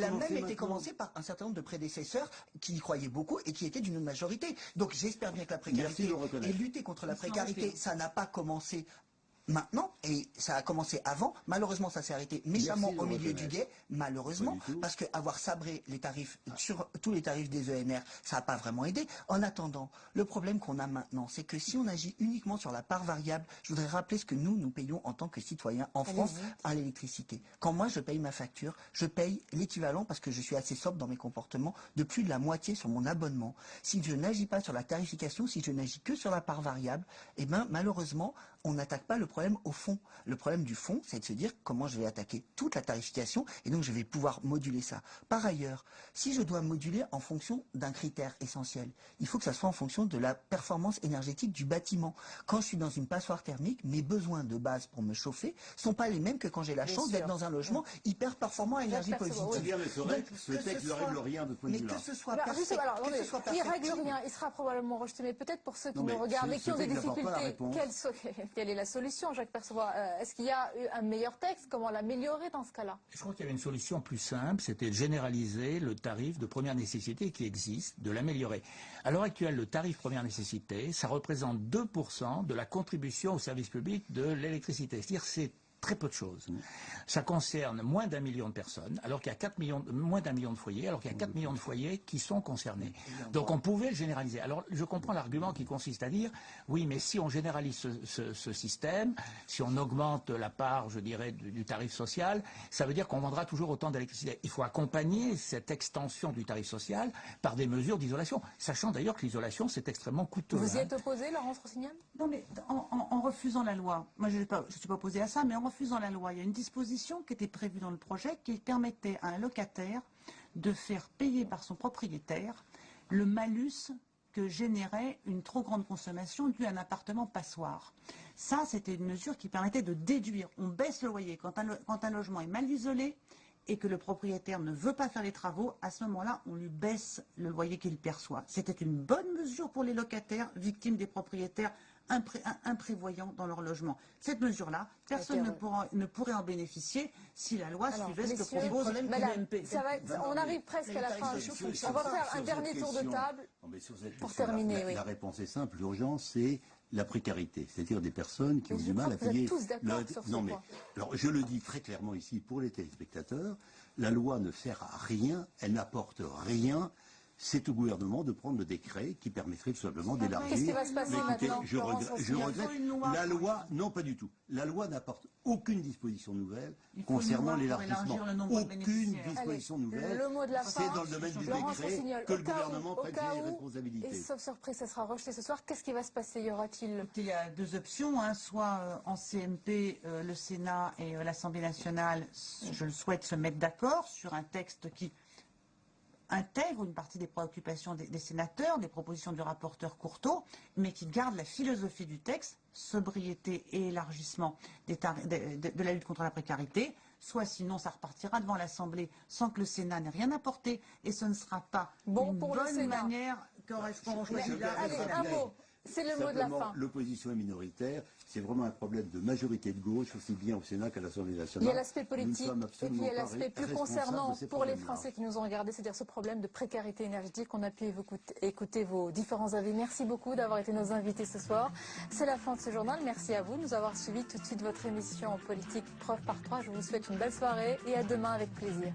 a même été commencée par un certain nombre de prédécesseurs qui y croyaient beaucoup et qui étaient d'une majorité. Donc j'espère bien que la précarité et lutter contre la précarité, ça n'a pas commencé maintenant, et ça a commencé avant. Malheureusement, ça s'est arrêté méchamment au milieu du gué, malheureusement, parce qu'avoir sabré les tarifs, sur tous les tarifs des ENR, ça n'a pas vraiment aidé. En attendant, le problème qu'on a maintenant, c'est que si on agit uniquement sur la part variable, je voudrais rappeler ce que nous payons en tant que citoyens en France à l'électricité. Quand moi, je paye ma facture, je paye l'équivalent, parce que je suis assez sobre dans mes comportements, de plus de la moitié sur mon abonnement. Si je n'agis pas sur la tarification, si je n'agis que sur la part variable, eh ben, malheureusement, on n'attaque pas le problème au fond. Le problème du fond, c'est de se dire comment je vais attaquer toute la tarification et donc je vais pouvoir moduler ça. Par ailleurs, si je dois moduler en fonction d'un critère essentiel, il faut que ça soit en fonction de la performance énergétique du bâtiment. Quand je suis dans une passoire thermique, mes besoins de base pour me chauffer ne sont pas les mêmes que quand j'ai la chance d'être dans un logement hyper performant à énergie positive. Bien, mais ce texte ne règle rien de ce point de vue-là. Que ce soit il règle rien, il sera probablement rejeté, mais peut-être pour ceux qui nous regardent et qui ont des difficultés, quelle est la solution, Jacques Percevoix? Est-ce qu'il y a eu un meilleur texte? Comment l'améliorer dans ce cas-là? Je crois qu'il y avait une solution plus simple, c'était de généraliser le tarif de première nécessité qui existe, de l'améliorer. À l'heure actuelle, le tarif première nécessité, ça représente 2% de la contribution au service public de l'électricité. C'est-à-dire c'est très peu de choses. Ça concerne moins d'1 million de personnes, alors qu'il y a moins d'1 million de foyers, alors qu'il y a 4 millions de foyers qui sont concernés. Donc on pouvait le généraliser. Alors je comprends l'argument qui consiste à dire, oui, mais si on généralise ce système, si on augmente la part, je dirais, du tarif social, ça veut dire qu'on vendra toujours autant d'électricité. Il faut accompagner cette extension du tarif social par des mesures d'isolation, sachant d'ailleurs que l'isolation, c'est extrêmement coûteux. Vous y êtes opposé, Laurence Rossignol? Non, mais en refusant la loi, moi je ne suis pas opposé à ça, mais en refusant la loi, il y a une disposition qui était prévue dans le projet qui permettait à un locataire de faire payer par son propriétaire le malus que générait une trop grande consommation due à un appartement passoire. Ça, c'était une mesure qui permettait de déduire. On baisse le loyer quand un logement est mal isolé et que le propriétaire ne veut pas faire les travaux, à ce moment-là, on lui baisse le loyer qu'il perçoit. C'était une bonne mesure pour les locataires victimes des propriétaires imprévoyants dans leur logement. Cette mesure-là, personne ne pourrait en bénéficier si la loi suivait ce que propose l'UMP. On arrive presque à la fin. On va faire un dernier tour de table pour terminer. La réponse est simple. L'urgence, c'est la précarité, c'est-à-dire des personnes qui ont du mal à payer. Vous êtes tous d'accord sur ce point. Alors je le dis très clairement ici pour les téléspectateurs, la loi ne sert à rien, elle n'apporte rien. C'est au gouvernement de prendre le décret qui permettrait tout simplement d'élargir. Qu'est-ce qui va se passer maintenant? Je regrette. La loi, non pas du tout. La loi n'apporte aucune disposition nouvelle concernant l'élargissement. Aucune disposition nouvelle. Le mot de la fin, c'est dans le domaine du décret que le gouvernement prenne ses responsabilités. Et sauf surprise, ça sera rejeté ce soir. Qu'est-ce qui va se passer? Y aura-t-il? Il y a deux options, soit en CMP, le Sénat et l'Assemblée nationale, je le souhaite, se mettre d'accord sur un texte qui intègre une partie des préoccupations des sénateurs, des propositions du rapporteur Courteau, mais qui garde la philosophie du texte, sobriété et élargissement de la lutte contre la précarité, soit sinon ça repartira devant l'Assemblée sans que le Sénat n'ait rien apporté, et ce ne sera pas une bonne manière correspondant choisi là. Allez, un mot. C'est le mot de la fin. L'opposition est minoritaire. C'est vraiment un problème de majorité de gauche, aussi bien au Sénat qu'à l'Assemblée nationale. Il y a l'aspect politique et puis il y a l'aspect plus concernant pour les Français qui nous ont regardés, c'est-à-dire ce problème de précarité énergétique. On a pu écouter vos différents avis. Merci beaucoup d'avoir été nos invités ce soir. C'est la fin de ce journal. Merci à vous de nous avoir suivis. Tout de suite votre émission politique preuve par 3. Je vous souhaite une belle soirée et à demain avec plaisir.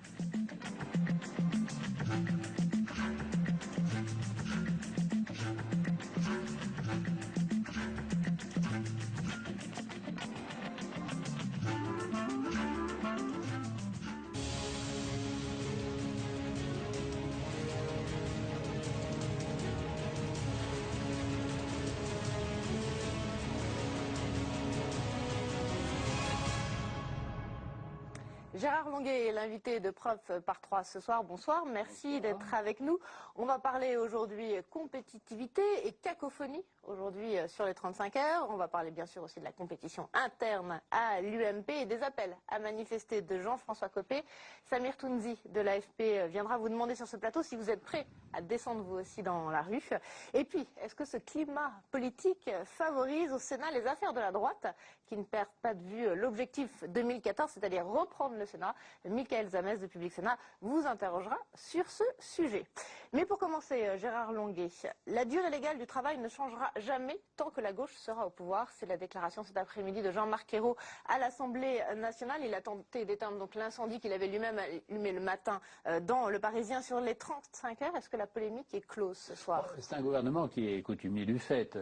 Gérard Longuet est l'invité de Prof par 3 ce soir. Bonsoir, merci d'être avec nous. On va parler aujourd'hui compétitivité et cacophonie aujourd'hui sur les 35 heures. On va parler bien sûr aussi de la compétition interne à l'UMP et des appels à manifester de Jean-François Copé. Samir Tounzi de l'AFP viendra vous demander sur ce plateau si vous êtes prêt à descendre vous aussi dans la rue. Et puis, est-ce que ce climat politique favorise au Sénat les affaires de la droite qui ne perdent pas de vue l'objectif 2014, c'est-à-dire reprendre le Sénat? Michael Zamès de Public Sénat vous interrogera sur ce sujet. Mais pour commencer, Gérard Longuet, la durée légale du travail ne changera jamais tant que la gauche sera au pouvoir. C'est la déclaration cet après-midi de Jean-Marc Ayrault à l'Assemblée nationale. Il a tenté d'éteindre donc l'incendie qu'il avait lui-même allumé le matin dans Le Parisien sur les 35 heures. Est-ce que la polémique est close ce soir? C'est un gouvernement qui est coutumier du fait.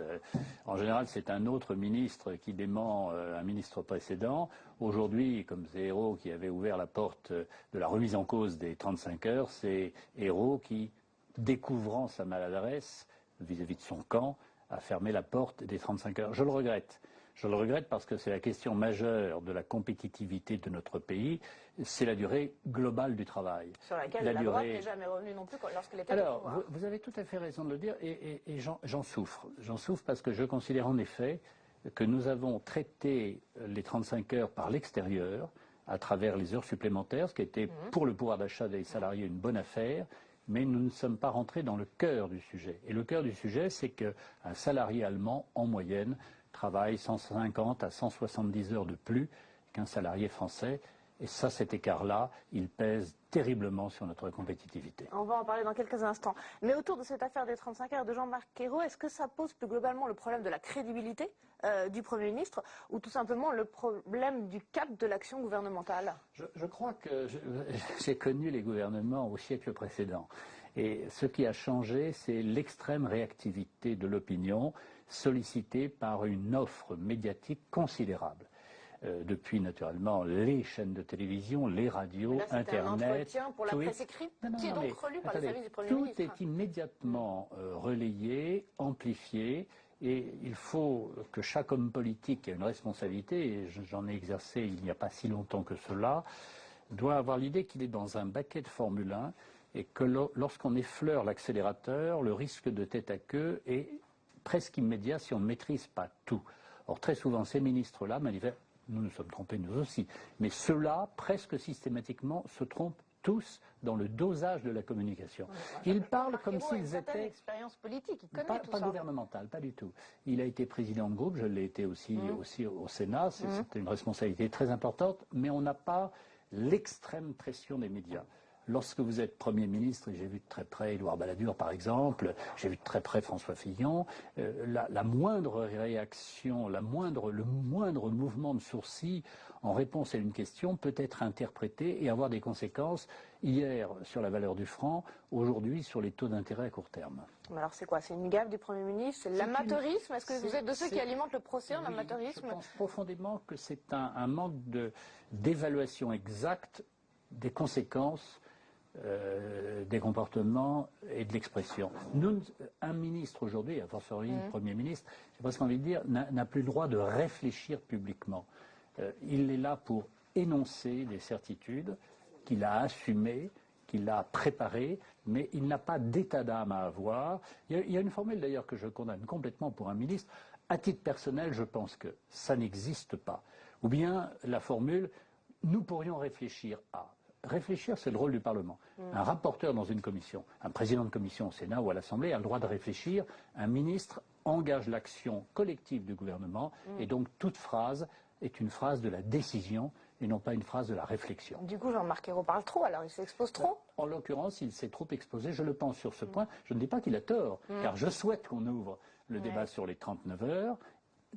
En général, c'est un autre ministre qui dément un ministre précédent. Aujourd'hui, comme c'est Ayrault qui avait ouvert la porte de la remise en cause des 35 heures, c'est Ayrault qui, découvrant sa maladresse vis-à-vis de son camp, a fermé la porte des 35 heures. Je le regrette. Je le regrette parce que c'est la question majeure de la compétitivité de notre pays, c'est la durée globale du travail. Sur laquelle la droite n'est jamais revenue non plus lorsqu'elle était au pouvoir. Vous avez tout à fait raison de le dire et j'en souffre. J'en souffre parce que je considère en effet que nous avons traité les 35 heures par l'extérieur, à travers les heures supplémentaires, ce qui était pour le pouvoir d'achat des salariés une bonne affaire, mais nous ne sommes pas rentrés dans le cœur du sujet. Et le cœur du sujet, c'est qu'un salarié allemand, en moyenne, travaille 150 à 170 heures de plus qu'un salarié français. Et ça, cet écart-là, il pèse terriblement sur notre compétitivité. On va en parler dans quelques instants. Mais autour de cette affaire des 35 heures de Jean-Marc Ayrault, est-ce que ça pose plus globalement le problème de la crédibilité du Premier ministre ou tout simplement le problème du cap de l'action gouvernementale? Je crois que j'ai connu les gouvernements au siècle précédent. Et ce qui a changé, c'est l'extrême réactivité de l'opinion sollicitée par une offre médiatique considérable. Depuis naturellement les chaînes de télévision, les radios, là, Internet, un entretien pour la presse écrite qui est donc relu par le service du Premier ministre. Tout est immédiatement relayé, amplifié, et il faut que chaque homme politique ait une responsabilité, et j'en ai exercé il n'y a pas si longtemps que cela, doit avoir l'idée qu'il est dans un baquet de Formule 1 et que lorsqu'on effleure l'accélérateur, le risque de tête à queue est presque immédiat si on ne maîtrise pas tout. Or, très souvent, ces ministres-là manifestent. Nous nous sommes trompés, nous aussi. Mais ceux-là, presque systématiquement, se trompent tous dans le dosage de la communication. Ils parlent comme s'ils étaient... expérience politique, il connaît tout pas ça. gouvernementale, pas du tout. Il a été président de groupe, je l'ai été aussi au Sénat, c'était une responsabilité très importante, mais on n'a pas l'extrême pression des médias. Lorsque vous êtes Premier ministre, et j'ai vu de très près Édouard Balladur par exemple, j'ai vu de très près François Fillon, la moindre réaction, le moindre mouvement de sourcil en réponse à une question peut être interprété et avoir des conséquences, hier sur la valeur du franc, aujourd'hui sur les taux d'intérêt à court terme. Mais alors c'est quoi? C'est une gaffe du Premier ministre? C'est l'amateurisme? Est-ce que vous êtes de ceux qui alimentent le procès en amateurisme? Je pense profondément que c'est un manque d'évaluation exacte des conséquences des comportements et de l'expression. Un ministre aujourd'hui, a fortiori le Premier ministre, j'ai presque envie de dire, n'a plus le droit de réfléchir publiquement. Il est là pour énoncer des certitudes qu'il a assumées, qu'il a préparées, mais il n'a pas d'état d'âme à avoir. Il y a une formule d'ailleurs que je condamne complètement pour un ministre. À titre personnel, je pense que ça n'existe pas. Ou bien la formule, nous pourrions réfléchir à... Réfléchir, c'est le rôle du Parlement. Un rapporteur dans une commission, un président de commission au Sénat ou à l'Assemblée a le droit de réfléchir. Un ministre engage l'action collective du gouvernement et donc toute phrase est une phrase de la décision et non pas une phrase de la réflexion. Du coup, Jean-Marc Ayrault parle trop, alors il s'expose trop? En l'occurrence, il s'est trop exposé, je le pense sur ce point. Je ne dis pas qu'il a tort, car je souhaite qu'on ouvre le débat sur les 39 heures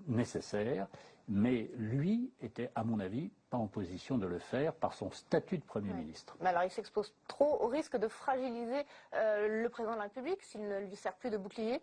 nécessaires, mais lui était, à mon avis, pas en position de le faire par son statut de Premier ministre. Mais alors il s'expose trop au risque de fragiliser le président de la République s'il ne lui sert plus de bouclier?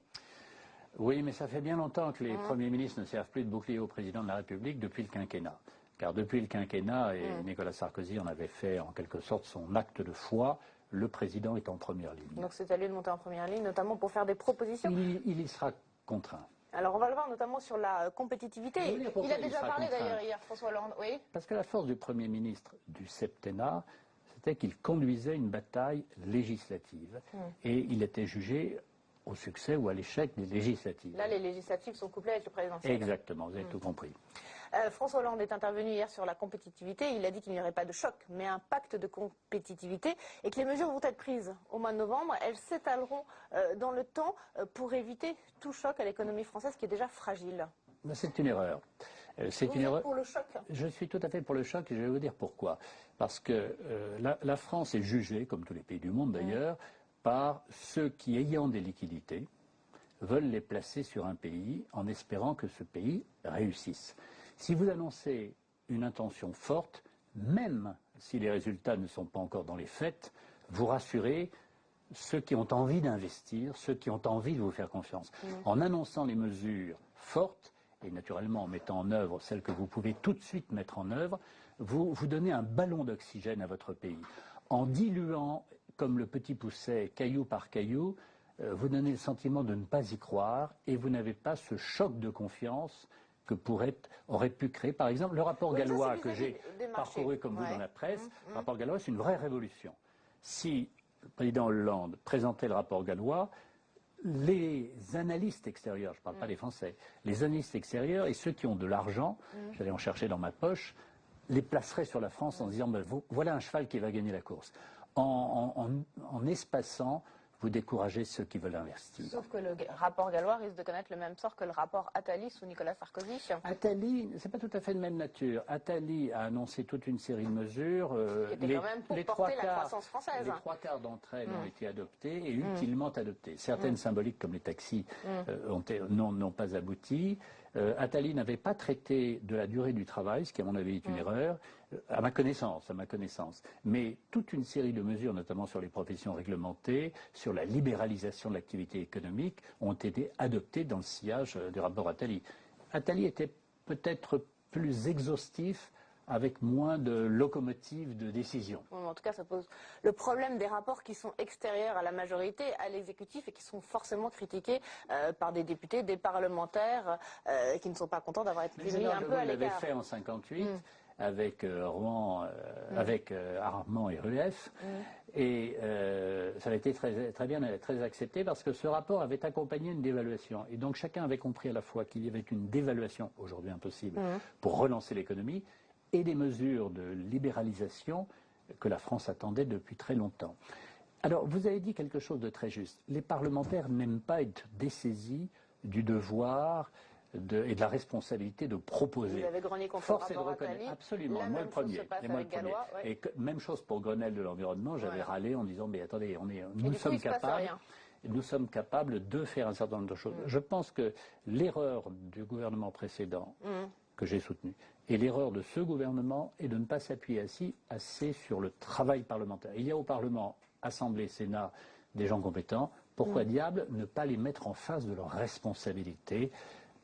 Oui, mais ça fait bien longtemps que les premiers ministres ne servent plus de bouclier au président de la République depuis le quinquennat. Car depuis le quinquennat, et Nicolas Sarkozy en avait fait en quelque sorte son acte de foi, le président est en première ligne. Donc c'est à lui de monter en première ligne, notamment pour faire des propositions? Il y sera contraint. Alors on va le voir notamment sur la compétitivité. Il a déjà parlé d'ailleurs hier, François Hollande. Oui. Parce que la force du Premier ministre du septennat, c'était qu'il conduisait une bataille législative. Et il était jugé au succès ou à l'échec des législatives. Là, les législatives sont couplées avec le présidentiel. Exactement, vous avez tout compris. François Hollande est intervenu hier sur la compétitivité. Il a dit qu'il n'y aurait pas de choc, mais un pacte de compétitivité et que les mesures vont être prises au mois de novembre. Elles s'étaleront dans le temps pour éviter tout choc à l'économie française qui est déjà fragile. C'est une erreur. C'est une erreur. Pour le choc? Je suis tout à fait pour le choc et je vais vous dire pourquoi. Parce que la France est jugée, comme tous les pays du monde d'ailleurs, par ceux qui, ayant des liquidités, veulent les placer sur un pays en espérant que ce pays réussisse. Si vous annoncez une intention forte, même si les résultats ne sont pas encore dans les faits, vous rassurez ceux qui ont envie d'investir, ceux qui ont envie de vous faire confiance. En annonçant les mesures fortes, et naturellement en mettant en œuvre celles que vous pouvez tout de suite mettre en œuvre, vous donnez un ballon d'oxygène à votre pays. En diluant, comme le petit pousset, caillou par caillou, vous donnez le sentiment de ne pas y croire et vous n'avez pas ce choc de confiance que aurait pu créer, par exemple, le rapport gallois que j'ai parcouru comme vous dans la presse. Le rapport gallois, c'est une vraie révolution. Si le président Hollande présentait le rapport gallois, les analystes extérieurs, je ne parle pas des Français, les analystes extérieurs et ceux qui ont de l'argent, j'allais en chercher dans ma poche, les placeraient sur la France en disant voilà un cheval qui va gagner la course. En espaçant, vous découragez ceux qui veulent investir. Sauf que le rapport gallois risque de connaître le même sort que le rapport Attali sous Nicolas Sarkozy. Attali, c'est pas tout à fait de même nature. Attali a annoncé toute une série de mesures. Les trois quarts d'entre elles ont été adoptées et utilement adoptées. Certaines symboliques, comme les taxis, n'ont pas abouti. Attali n'avait pas traité de la durée du travail, ce qui à mon avis est une erreur, à ma connaissance. Mais toute une série de mesures, notamment sur les professions réglementées, sur la libéralisation de l'activité économique, ont été adoptées dans le sillage du rapport Attali. Attali était peut-être plus exhaustif, avec moins de locomotives de décision. En tout cas, ça pose le problème des rapports qui sont extérieurs à la majorité, à l'exécutif et qui sont forcément critiqués par des députés, des parlementaires qui ne sont pas contents d'avoir été mis un peu à l'écart. Vous l'avez fait en 58 avec Rouen, avec Armand et Rueff, et ça avait été très accepté parce que ce rapport avait accompagné une dévaluation. Et donc chacun avait compris à la fois qu'il y avait une dévaluation, aujourd'hui impossible, pour relancer l'économie, et des mesures de libéralisation que la France attendait depuis très longtemps. Alors, vous avez dit quelque chose de très juste. Les parlementaires n'aiment pas être dessaisis du devoir et de la responsabilité de proposer. Vous avez grogné contre Force le rapport Attali. Absolument, moi le premier. Et même chose pour Grenelle de l'environnement, j'avais râlé en disant, mais attendez, nous sommes capables de faire un certain nombre de choses. Je pense que l'erreur du gouvernement précédent, que j'ai soutenu, et l'erreur de ce gouvernement est de ne pas s'appuyer assez sur le travail parlementaire. Il y a au Parlement, Assemblée, Sénat, des gens compétents. Pourquoi diable ne pas les mettre en face de leurs responsabilités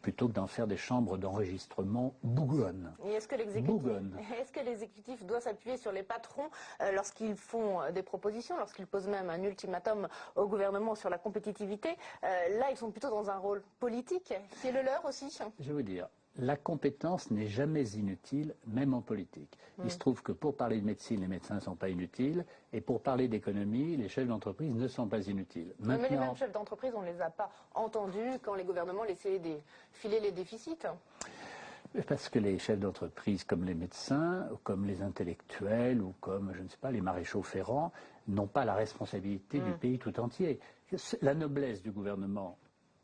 plutôt que d'en faire des chambres d'enregistrement bougonnes? Et est-ce que l'exécutif doit s'appuyer sur les patrons lorsqu'ils font des propositions, lorsqu'ils posent même un ultimatum au gouvernement sur la compétitivité? Là, ils sont plutôt dans un rôle politique, qui est le leur aussi. Je veux dire, la compétence n'est jamais inutile, même en politique. Il se trouve que pour parler de médecine, les médecins ne sont pas inutiles, et pour parler d'économie, les chefs d'entreprise ne sont pas inutiles. Mais les mêmes chefs d'entreprise, on ne les a pas entendus quand les gouvernements laissaient filer les déficits. Parce que les chefs d'entreprise, comme les médecins, ou comme les intellectuels, ou comme, je ne sais pas, les maréchaux ferrants, n'ont pas la responsabilité du pays tout entier. La noblesse du gouvernement,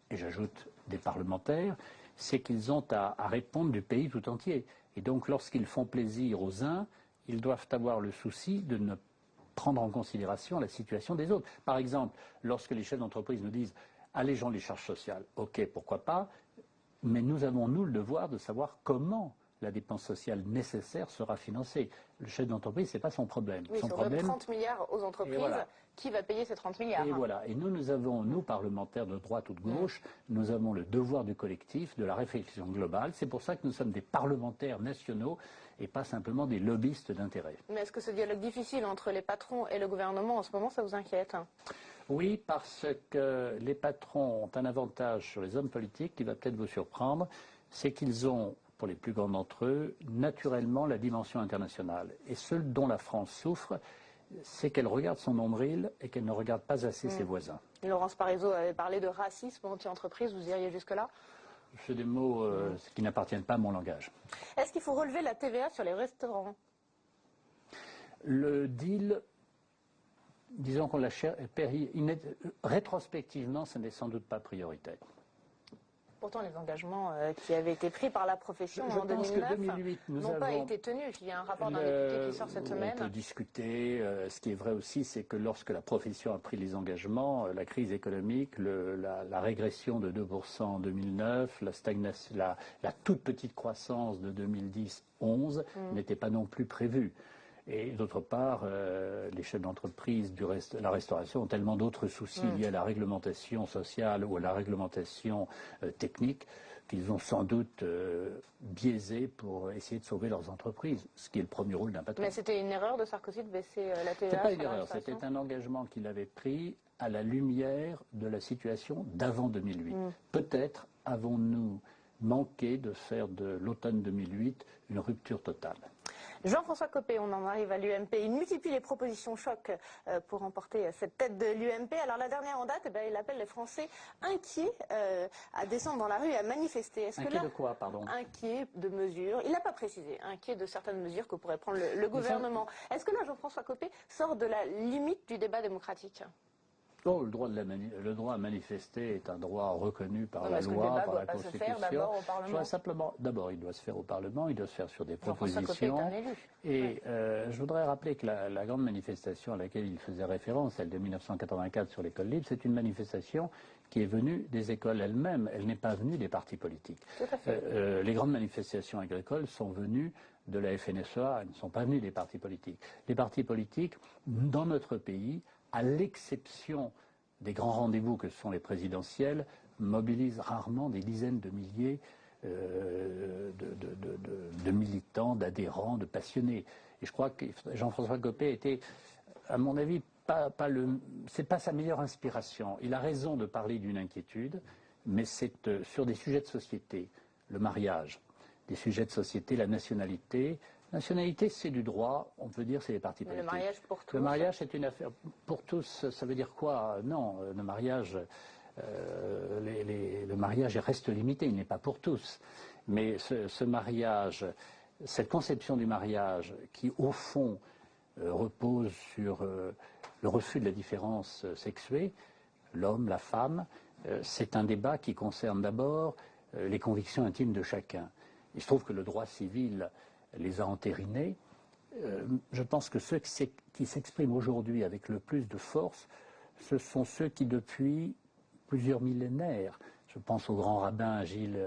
et j'ajoute des parlementaires, c'est qu'ils ont à répondre du pays tout entier. Et donc, lorsqu'ils font plaisir aux uns, ils doivent avoir le souci de ne prendre en considération la situation des autres. Par exemple, lorsque les chefs d'entreprise nous disent « allégeons les charges sociales », ok, pourquoi pas, mais nous avons, nous, le devoir de savoir comment la dépense sociale nécessaire sera financée. Le chef d'entreprise, ce n'est pas son problème. Oui, son problème, 30 milliards aux entreprises, qui va payer ces 30 milliards? Et voilà. Et nous avons, nous, parlementaires de droite ou de gauche, nous avons le devoir du collectif, de la réflexion globale. C'est pour ça que nous sommes des parlementaires nationaux et pas simplement des lobbyistes d'intérêt. Mais est-ce que ce dialogue difficile entre les patrons et le gouvernement, en ce moment, ça vous inquiète? Oui, parce que les patrons ont un avantage sur les hommes politiques qui va peut-être vous surprendre, c'est qu'ils ont, pour les plus grands d'entre eux, naturellement la dimension internationale. Et ce dont la France souffre, c'est qu'elle regarde son nombril et qu'elle ne regarde pas assez ses voisins. Laurence Parisot avait parlé de racisme anti-entreprise, vous iriez jusque-là? C'est des mots qui n'appartiennent pas à mon langage. Est-ce qu'il faut relever la TVA sur les restaurants? Le deal, disons qu'on l'a rétrospectivement, ce n'est sans doute pas prioritaire. Pourtant, les engagements qui avaient été pris par la profession en 2009 n'ont pas été tenus. Il y a un rapport d'un député qui sort cette semaine. On peut discuter. Ce qui est vrai aussi, c'est que lorsque la profession a pris les engagements, la crise économique, la régression de 2% en 2009, la stagnation, la toute petite croissance de 2010-11 n'était pas non plus prévue. Et d'autre part, les chefs d'entreprise de la restauration ont tellement d'autres soucis liés à la réglementation sociale ou à la réglementation technique qu'ils ont sans doute biaisé pour essayer de sauver leurs entreprises, ce qui est le premier rôle d'un patron. Mais c'était une erreur de Sarkozy de baisser la TVA? C'était pas une erreur, c'était un engagement qu'il avait pris à la lumière de la situation d'avant 2008. Peut-être avons-nous manqué de faire de l'automne 2008 une rupture totale. Jean-François Copé, on en arrive à l'UMP. Il multiplie les propositions choc pour remporter cette tête de l'UMP. Alors la dernière en date, il appelle les Français inquiets à descendre dans la rue et à manifester. Inquiets de quoi, pardon? Inquiets de mesures. Il n'a pas précisé. Inquiets de certaines mesures que pourrait prendre le gouvernement. Est-ce que là, Jean-François Copé sort de la limite du débat démocratique? Oh, le droit à manifester est un droit reconnu par la loi, par la Constitution. D'abord, il doit se faire au Parlement, il doit se faire sur des propositions. Et je voudrais rappeler que la grande manifestation à laquelle il faisait référence, celle de 1984 sur l'école libre, c'est une manifestation qui est venue des écoles elles-mêmes. Elle n'est pas venue des partis politiques. Les grandes manifestations agricoles sont venues de la FNSEA, elles ne sont pas venues des partis politiques. Les partis politiques, dans notre pays, à l'exception des grands rendez-vous que sont les présidentielles, mobilisent rarement des dizaines de milliers de militants, d'adhérents, de passionnés. Et je crois que Jean-François Copé était, à mon avis, c'est pas sa meilleure inspiration. Il a raison de parler d'une inquiétude, mais c'est sur des sujets de société, le mariage, des sujets de société, la nationalité. Nationalité, c'est du droit, on peut dire c'est les partis politiques. Le mariage pour tous. Le mariage, c'est une affaire pour tous. Ça veut dire quoi? Non, le mariage, le mariage reste limité, il n'est pas pour tous. Mais ce mariage, cette conception du mariage qui, au fond, repose sur le refus de la différence sexuée, l'homme, la femme, c'est un débat qui concerne d'abord les convictions intimes de chacun. Il se trouve que le droit civil les a entérinés. Je pense que ceux qui s'expriment aujourd'hui avec le plus de force, ce sont ceux qui, depuis plusieurs millénaires, je pense au grand rabbin Gilles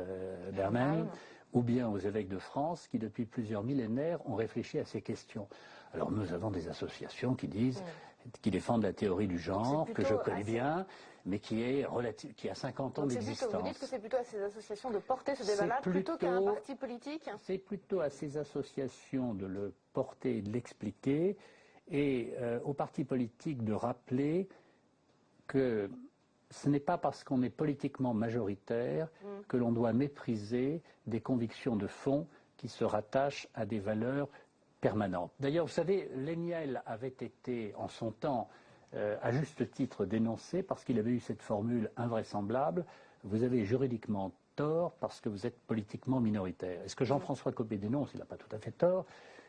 Bernheim, ou bien aux évêques de France, qui depuis plusieurs millénaires ont réfléchi à ces questions. Alors nous avons des associations qui disent, qui défendent la théorie du genre, que je connais bien, mais qui a 50 ans d'existence. Vous dites que c'est plutôt à ces associations de porter ce débat-là plutôt qu'à un parti politique? C'est plutôt à ces associations de le porter et de l'expliquer, et aux partis politiques de rappeler que ce n'est pas parce qu'on est politiquement majoritaire que l'on doit mépriser des convictions de fond qui se rattachent à des valeurs permanentes. D'ailleurs, vous savez, Léniel avait été en son temps à juste titre dénoncé parce qu'il avait eu cette formule invraisemblable. Vous avez juridiquement tort parce que vous êtes politiquement minoritaire. Et ce que Jean-François Copé dénonce, il n'a pas tout à fait tort,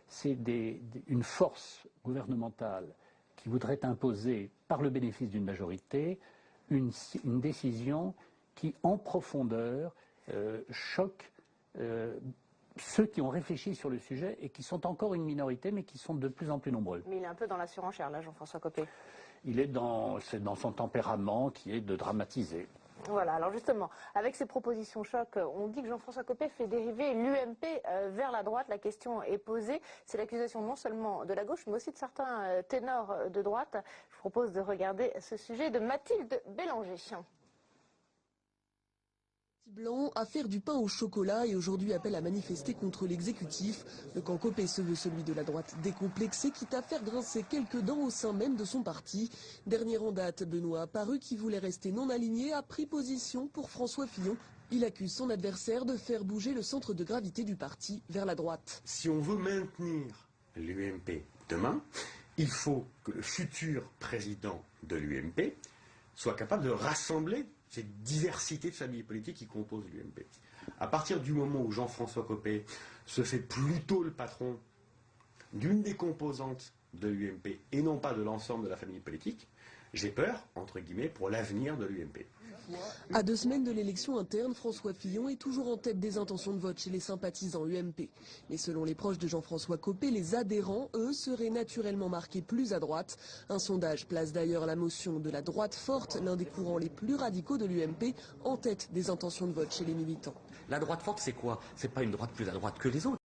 c'est une force gouvernementale qui voudrait imposer, par le bénéfice d'une majorité, une décision qui, en profondeur, choque ceux qui ont réfléchi sur le sujet et qui sont encore une minorité, mais qui sont de plus en plus nombreux. Mais il est un peu dans la surenchère, là, Jean-François Copé. C'est dans son tempérament qui est de dramatiser. Voilà, alors justement, avec ces propositions choc, on dit que Jean-François Copé fait dériver l'UMP vers la droite. La question est posée. C'est l'accusation non seulement de la gauche, mais aussi de certains ténors de droite. Je vous propose de regarder ce sujet de Mathilde Bélanger. Blanc à faire du pain au chocolat et aujourd'hui appelle à manifester contre l'exécutif. Le camp Copé se veut celui de la droite décomplexée, quitte à faire grincer quelques dents au sein même de son parti. Dernier en date, Benoît Apparu, qui voulait rester non aligné, a pris position pour François Fillon. Il accuse son adversaire de faire bouger le centre de gravité du parti vers la droite. Si on veut maintenir l'UMP demain, il faut que le futur président de l'UMP soit capable de rassembler cette diversité de familles politiques qui composent l'UMP. À partir du moment où Jean-François Copé se fait plutôt le patron d'une des composantes de l'UMP et non pas de l'ensemble de la famille politique, j'ai peur, entre guillemets, pour l'avenir de l'UMP. À 2 semaines de l'élection interne, François Fillon est toujours en tête des intentions de vote chez les sympathisants UMP. Mais selon les proches de Jean-François Copé, les adhérents, eux, seraient naturellement marqués plus à droite. Un sondage place d'ailleurs la motion de la droite forte, l'un des courants les plus radicaux de l'UMP, en tête des intentions de vote chez les militants. La droite forte, c'est quoi? C'est pas une droite plus à droite que les autres.